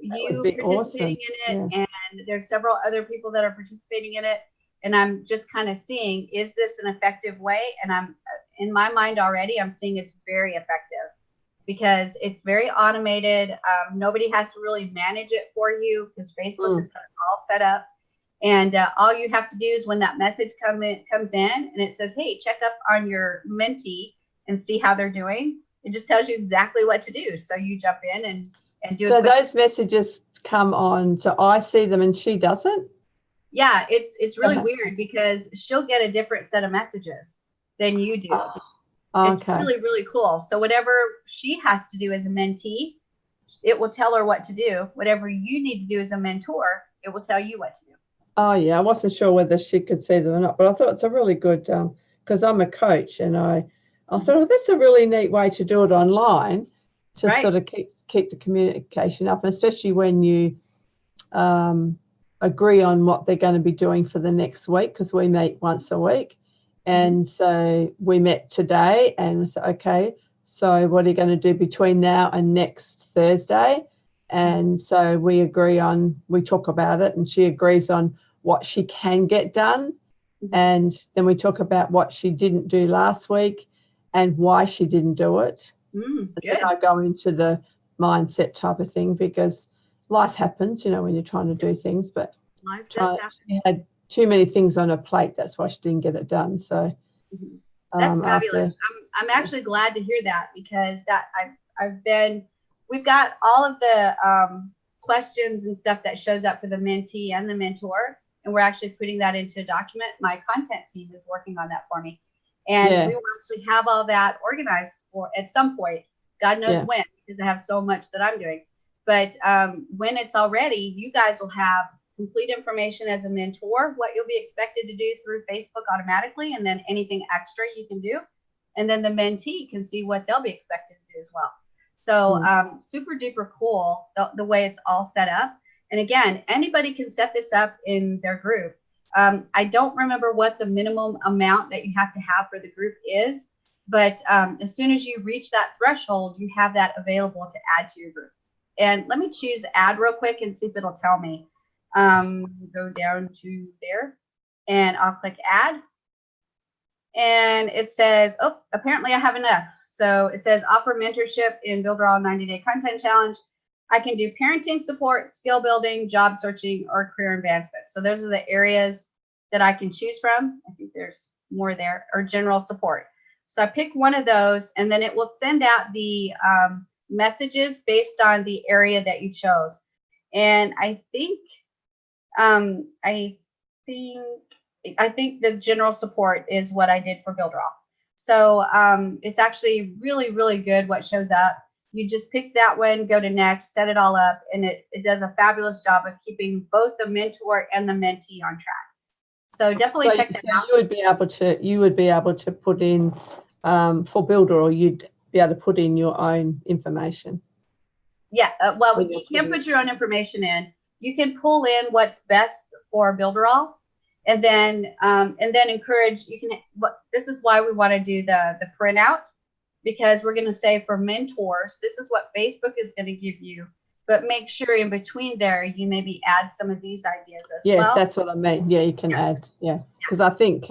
you participating in it, and there's several other people that are participating in it. And I'm just kind of seeing, is this an effective way? And I'm in my mind already, I'm seeing it's very effective because it's very automated. Nobody has to really manage it for you because Facebook has got it all set up. And all you have to do is when that message comes in and it says, hey, check up on your mentee and see how they're doing. It just tells you exactly what to do. So you jump in and do it. So those messages come on, so I see them and she doesn't? Yeah, it's really weird because she'll get a different set of messages than you do. It's really, really cool. So whatever she has to do as a mentee, it will tell her what to do. Whatever you need to do as a mentor, it will tell you what to do. Oh, yeah. I wasn't sure whether she could see them or not, but I thought it's a really good, because I'm a coach, and I thought, oh, that's a really neat way to do it online to sort of keep the communication up, especially when you agree on what they're going to be doing for the next week, because we meet once a week. And so we met today and we said, okay, so what are you going to do between now and next Thursday? And so we talk about it, and she agrees on what she can get done. And then we talk about what she didn't do last week and why she didn't do it. And then I go into the mindset type of thing, because life happens, when you're trying to do things, but life does happen. She had too many things on her plate. That's why she didn't get it done. So that's fabulous. I'm actually glad to hear that, because we've got all of the questions and stuff that shows up for the mentee and the mentor, and we're actually putting that into a document. My content team is working on that for me, and we will actually have all that organized for at some point. God knows when, because I have so much that I'm doing. But when it's all ready, you guys will have complete information as a mentor, what you'll be expected to do through Facebook automatically, and then anything extra you can do. And then the mentee can see what they'll be expected to do as well. So super duper cool the way it's all set up. And again, anybody can set this up in their group. I don't remember what the minimum amount that you have to have for the group is, But as soon as you reach that threshold, you have that available to add to your group. And let me choose add real quick and see if it'll tell me. Go down to there and I'll click add. And it says, oh, apparently I have enough. So it says offer mentorship in Builderall 90-day content challenge. I can do parenting support, skill building, job searching, or career advancement. So those are the areas that I can choose from. I think there's more there, or general support. So I pick one of those, and then it will send out the messages based on the area that you chose. And I think the general support is what I did for Builderall. So it's actually really, really good what shows up. You just pick that one, go to next, set it all up, and it does a fabulous job of keeping both the mentor and the mentee on track. So definitely check that out. You would be able to put in for Builderall, you'd be able to put in your own information. Yeah, well, you can put your own information in. You can pull in what's best for Builderall, and then encourage. You can. This is why we want to do the printout, because we're going to say for mentors, this is what Facebook is going to give you. But make sure in between there, you maybe add some of these ideas as well. Yes, that's what I mean. Yeah, you can add. Yeah, because I think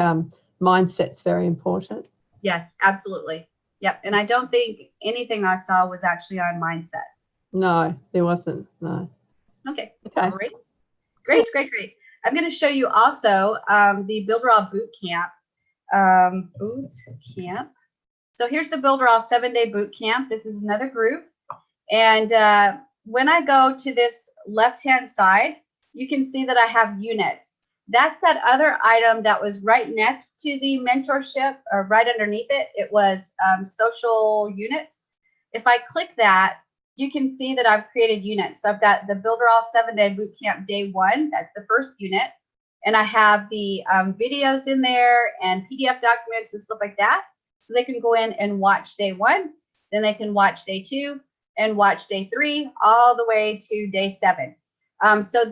mindset's very important. Yes, absolutely. Yep. And I don't think anything I saw was actually on mindset. No, there wasn't. No. Okay. Great. I'm going to show you also the Builderall boot camp. So here's the Builderall 7-day boot camp. This is another group. And when I go to this left-hand side, you can see that I have units. That's that other item that was right next to the mentorship, or right underneath it. It was social units. If I click that, you can see that I've created units. So I've got the Builderall 7-day bootcamp day 1. That's the first unit. And I have the videos in there and PDF documents and stuff like that. So they can go in and watch day 1. Then they can watch day 2 and watch day 3 all the way to day 7. So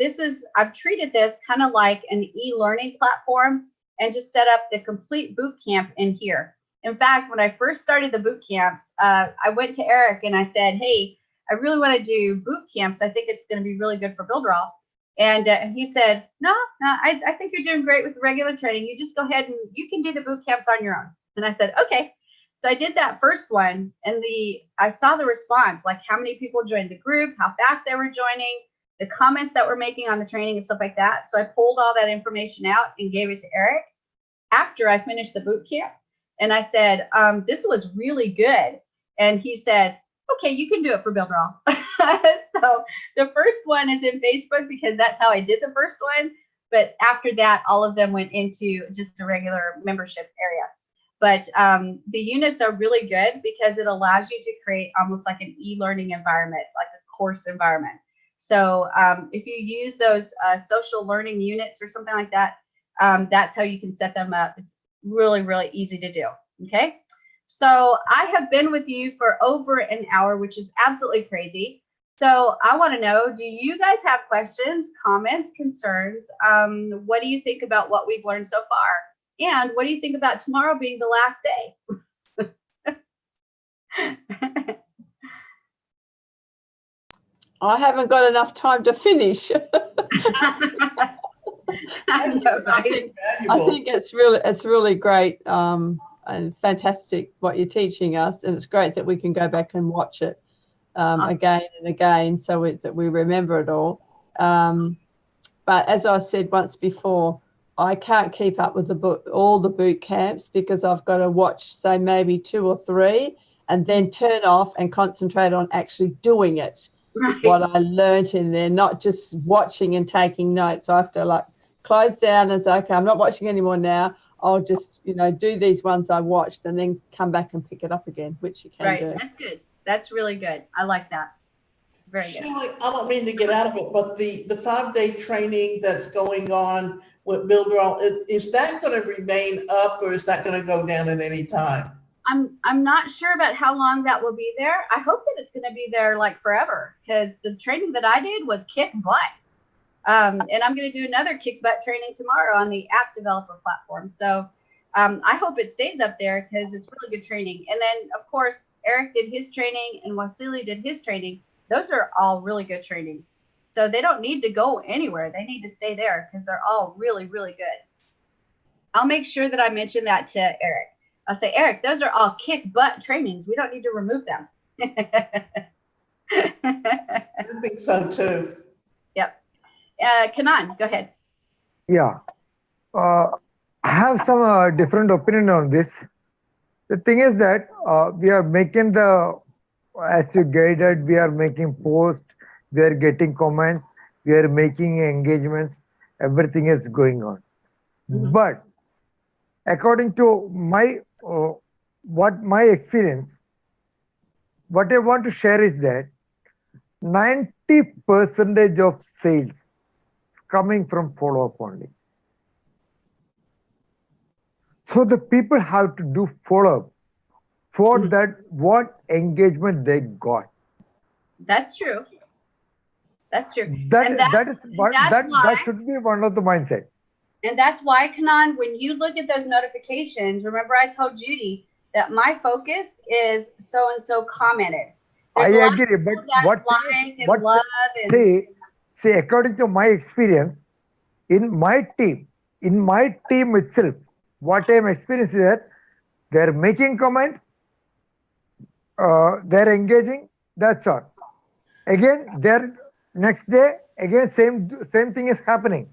I've treated this kind of like an e-learning platform and just set up the complete boot camp in here. In fact, when I first started the boot camps, I went to Eric and I said, hey, I really want to do boot camps. I think it's going to be really good for Builderall. And he said, no, I think you're doing great with regular training. You just go ahead and you can do the boot camps on your own. And I said, okay. So I did that first one, and I saw the response, like how many people joined the group, how fast they were joining, the comments that we're making on the training and stuff like that. So I pulled all that information out and gave it to Eric after I finished the boot camp. And I said, this was really good. And he said, okay, you can do it for Builderall. So the first one is in Facebook because that's how I did the first one. But after that, all of them went into just a regular membership area. But the units are really good because it allows you to create almost like an e-learning environment, like a course environment. So if you use those social learning units or something like that, that's how you can set them up. It's really, really easy to do. Okay. So I have been with you for over an hour, which is absolutely crazy. So I want to know, do you guys have questions, comments, concerns? What do you think about what we've learned so far? And what do you think about tomorrow being the last day? I haven't got enough time to finish. I know, right? I think it's really great and fantastic what you're teaching us, and it's great that we can go back and watch it again and again, so that we remember it all. But as I said once before, I can't keep up with all the boot camps because I've got to watch, say, maybe 2 or 3, and then turn off and concentrate on actually doing it. Right. What I learned in there, not just watching and taking notes. I have to close down and say, okay, I'm not watching anymore now. I'll just, do these ones I watched and then come back and pick it up again, which you can do. That's good. That's really good. I like that. Very good. Shelley, I don't mean to get out of it, but the 5-day training that's going on with Builderall, is that going to remain up, or is that going to go down at any time? I'm not sure about how long that will be there. I hope that it's going to be there forever, because the training that I did was kick butt. And I'm going to do another kick butt training tomorrow on the app developer platform. So I hope it stays up there because it's really good training. And then, of course, Eric did his training and Wasili did his training. Those are all really good trainings. So they don't need to go anywhere. They need to stay there because they're all really, really good. I'll make sure that I mention that to Eric. I'll say, Eric, those are all kick butt trainings. We don't need to remove them. I think so too. Yep. Kanan, go ahead. Yeah. I have some different opinion on this. The thing is that we are making as you guided, we are making posts, we are getting comments, we are making engagements, everything is going on. But according to my my experience, what I want to share is that 90% of sales coming from follow-up only. So the people have to do follow-up for that what engagement they got. That's true. That's true. That should be one of the mindset. And that's why, Kanan, when you look at those notifications, remember I told Judy that my focus is so-and-so commented. I agree, but see, according to my experience, in my team itself, what I am experiencing is that they're making comments, they're engaging, that's all. Again, they're next day, again, same thing is happening.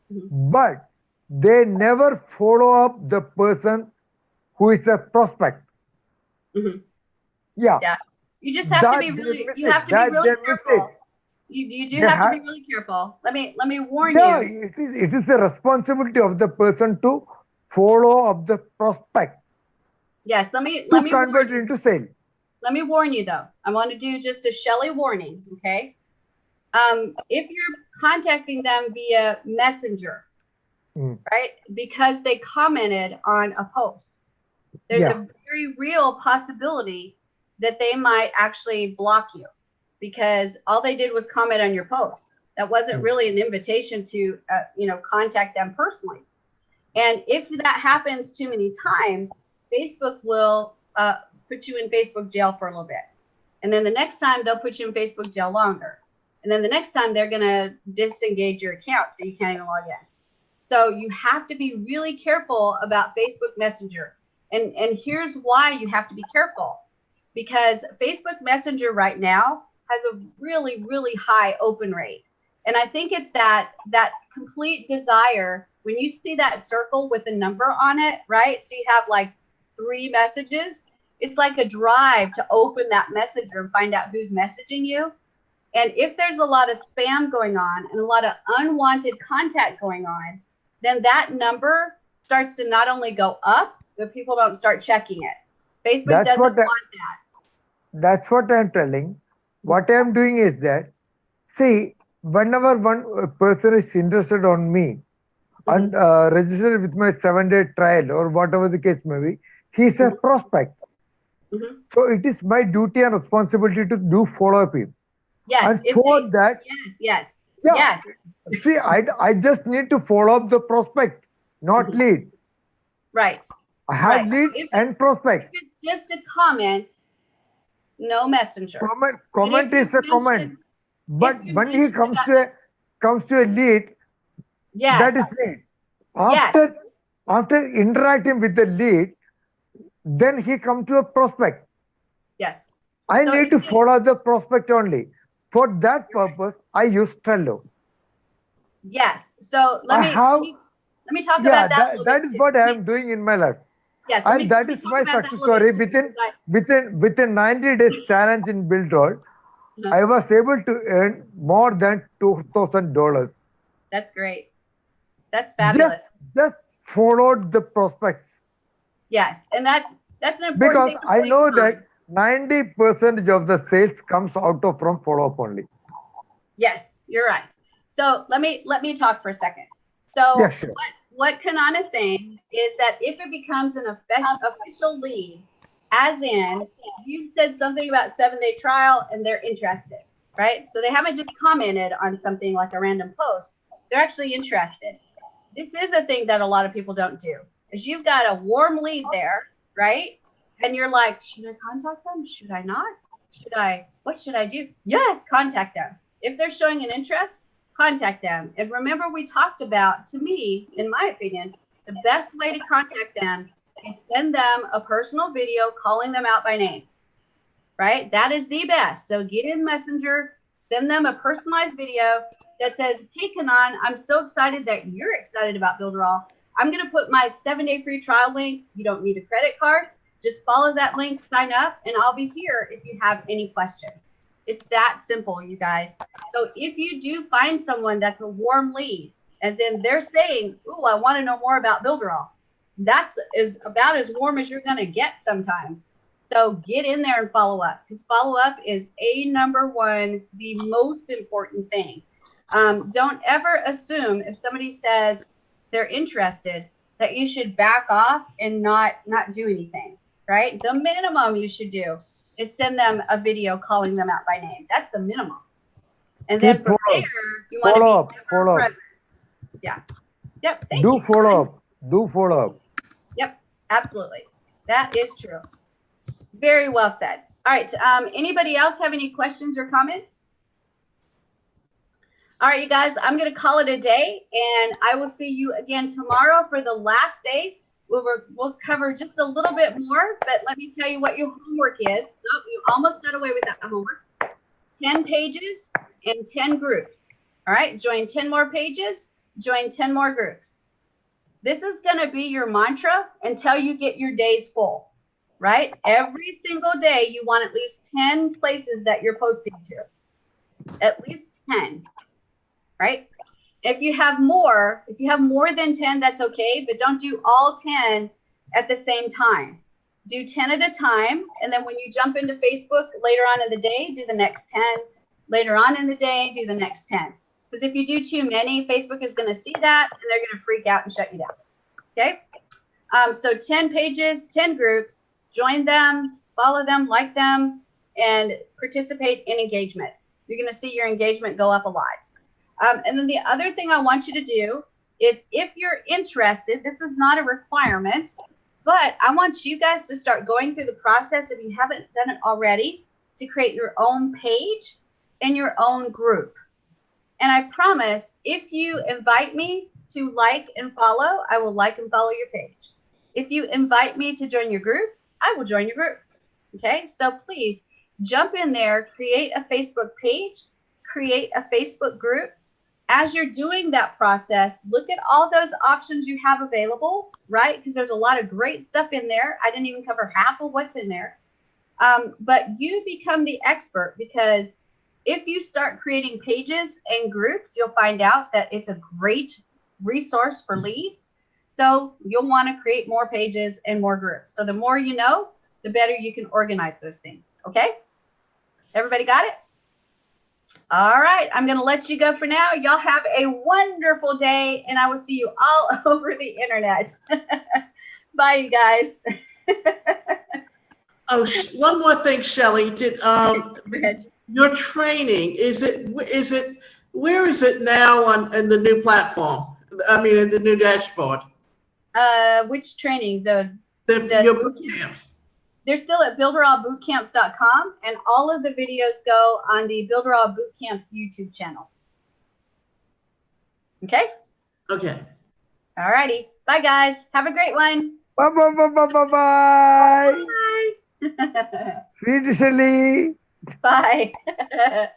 But they never follow up the person who is a prospect. Yeah. You just have to be really, you have to be really careful. You do have to be really careful. Let me warn you. Yeah, it is the responsibility of the person to follow up the prospect. Yes, let me convert it into sale. Let me warn you though. I want to do just a Shelley warning, okay? If you're contacting them via Messenger, right? Because they commented on a post, there's a very real possibility that they might actually block you because all they did was comment on your post. That wasn't really an invitation to, contact them personally. And if that happens too many times, Facebook will put you in Facebook jail for a little bit. And then the next time they'll put you in Facebook jail longer. And then the next time they're going to disengage your account so you can't even log in. So you have to be really careful about Facebook Messenger. And here's why you have to be careful. Because Facebook Messenger right now has a really, really high open rate. And I think it's that complete desire when you see that circle with a number on it, right? So you have like 3 messages. It's like a drive to open that messenger and find out who's messaging you. And if there's a lot of spam going on and a lot of unwanted contact going on, then that number starts to not only go up, but people don't start checking it. Facebook doesn't want that. That's what I'm telling. What I'm doing is that, see, whenever one person is interested on me and registered with my 7-day trial or whatever the case may be, he's a prospect. So it is my duty and responsibility to do follow-up him. Yes. And for that, yes. See, I just need to follow up the prospect, not lead. Right. I have lead and prospect. If it's just a comment, no messenger. Comment is a comment. But when he comes to a lead, that is lead. After interacting with the lead, then he comes to a prospect. Yes. I need to follow the prospect only. For that purpose, I use Trello. Yes. So let me talk about that. That is what I am doing in my life. Yes. And that is my success story. Within 90 days challenge in Builderall, I was able to earn more than $2,000. That's great. That's fabulous. Just followed the prospects. Yes, and that's an important because thing. I know that 90% of the sales comes out of from follow-up only. Yes, you're right. So let me talk for a second. So yeah, sure. What Kanan is saying is that if it becomes an official lead, as in you said something about 7-day trial and they're interested, right? So they haven't just commented on something like a random post. They're actually interested. This is a thing that a lot of people don't do. is you've got a warm lead there, right? And you're like, should I contact them? Should I not? What should I do? Yes, contact them. If they're showing an interest, contact them. And remember, we talked about, to me, in my opinion, the best way to contact them is send them a personal video calling them out by name, right? That is the best. So get in Messenger, send them a personalized video that says, hey, Kanan, I'm so excited that you're excited about Builderall. I'm going to put my 7-day free trial link. You don't need a credit card. Just follow that link, sign up, and I'll be here if you have any questions. It's that simple, you guys. So if you do find someone that's a warm lead, and then they're saying, ooh, I want to know more about Builderall, that's about as warm as you're going to get sometimes. So get in there and follow up, because follow up is number one, the most important thing. Don't ever assume if somebody says they're interested that you should back off and not do anything, right? The minimum you should do is send them a video calling them out by name. That's the minimum. And then from there, you want to be follow up. Yeah. Yep. Do follow up. Do follow up. Yep. Absolutely. That is true. Very well said. All right. Anybody else have any questions or comments? All right, you guys, I'm going to call it a day, and I will see you again tomorrow for the last day. We'll cover just a little bit more, but let me tell you what your homework is. Oh, you almost got away with that homework. 10 pages and 10 groups. All right, join 10 more pages, join 10 more groups. This is going to be your mantra until you get your days full, right? Every single day, you want at least 10 places that you're posting to. At least 10. Right? If you have more than 10, that's okay, but don't do all 10 at the same time. Do 10 at a time, and then when you jump into Facebook later on in the day, do the next 10. Later on in the day, do the next 10. Because if you do too many, Facebook is going to see that, and they're going to freak out and shut you down. Okay? So 10 pages, 10 groups, join them, follow them, like them, and participate in engagement. You're going to see your engagement go up a lot. And then the other thing I want you to do is, if you're interested, this is not a requirement, but I want you guys to start going through the process, if you haven't done it already, to create your own page and your own group. And I promise, if you invite me to like and follow, I will like and follow your page. If you invite me to join your group, I will join your group. Okay, so please jump in there, create a Facebook page, create a Facebook group. As you're doing that process, look at all those options you have available, right? Because there's a lot of great stuff in there. I didn't even cover half of what's in there. But you become the expert, because if you start creating pages and groups, you'll find out that it's a great resource for leads. So you'll want to create more pages and more groups. So the more you know, the better you can organize those things. Okay? Everybody got it? All right, I'm going to let you go for now. Y'all have a wonderful day, and I will see you all over the internet. Bye, you guys. Oh, one more thing, Shelley. Did your training, where is it now in the new platform? I mean, in the new dashboard? Which training? Your boot camps. They're still at builderallbootcamps.com, and all of the videos go on the Builderall Bootcamps YouTube channel. Okay? Okay. All righty. Bye, guys. Have a great one. Bye, bye, bye, bye, bye, bye. Bye. Sweet Shelley. Bye.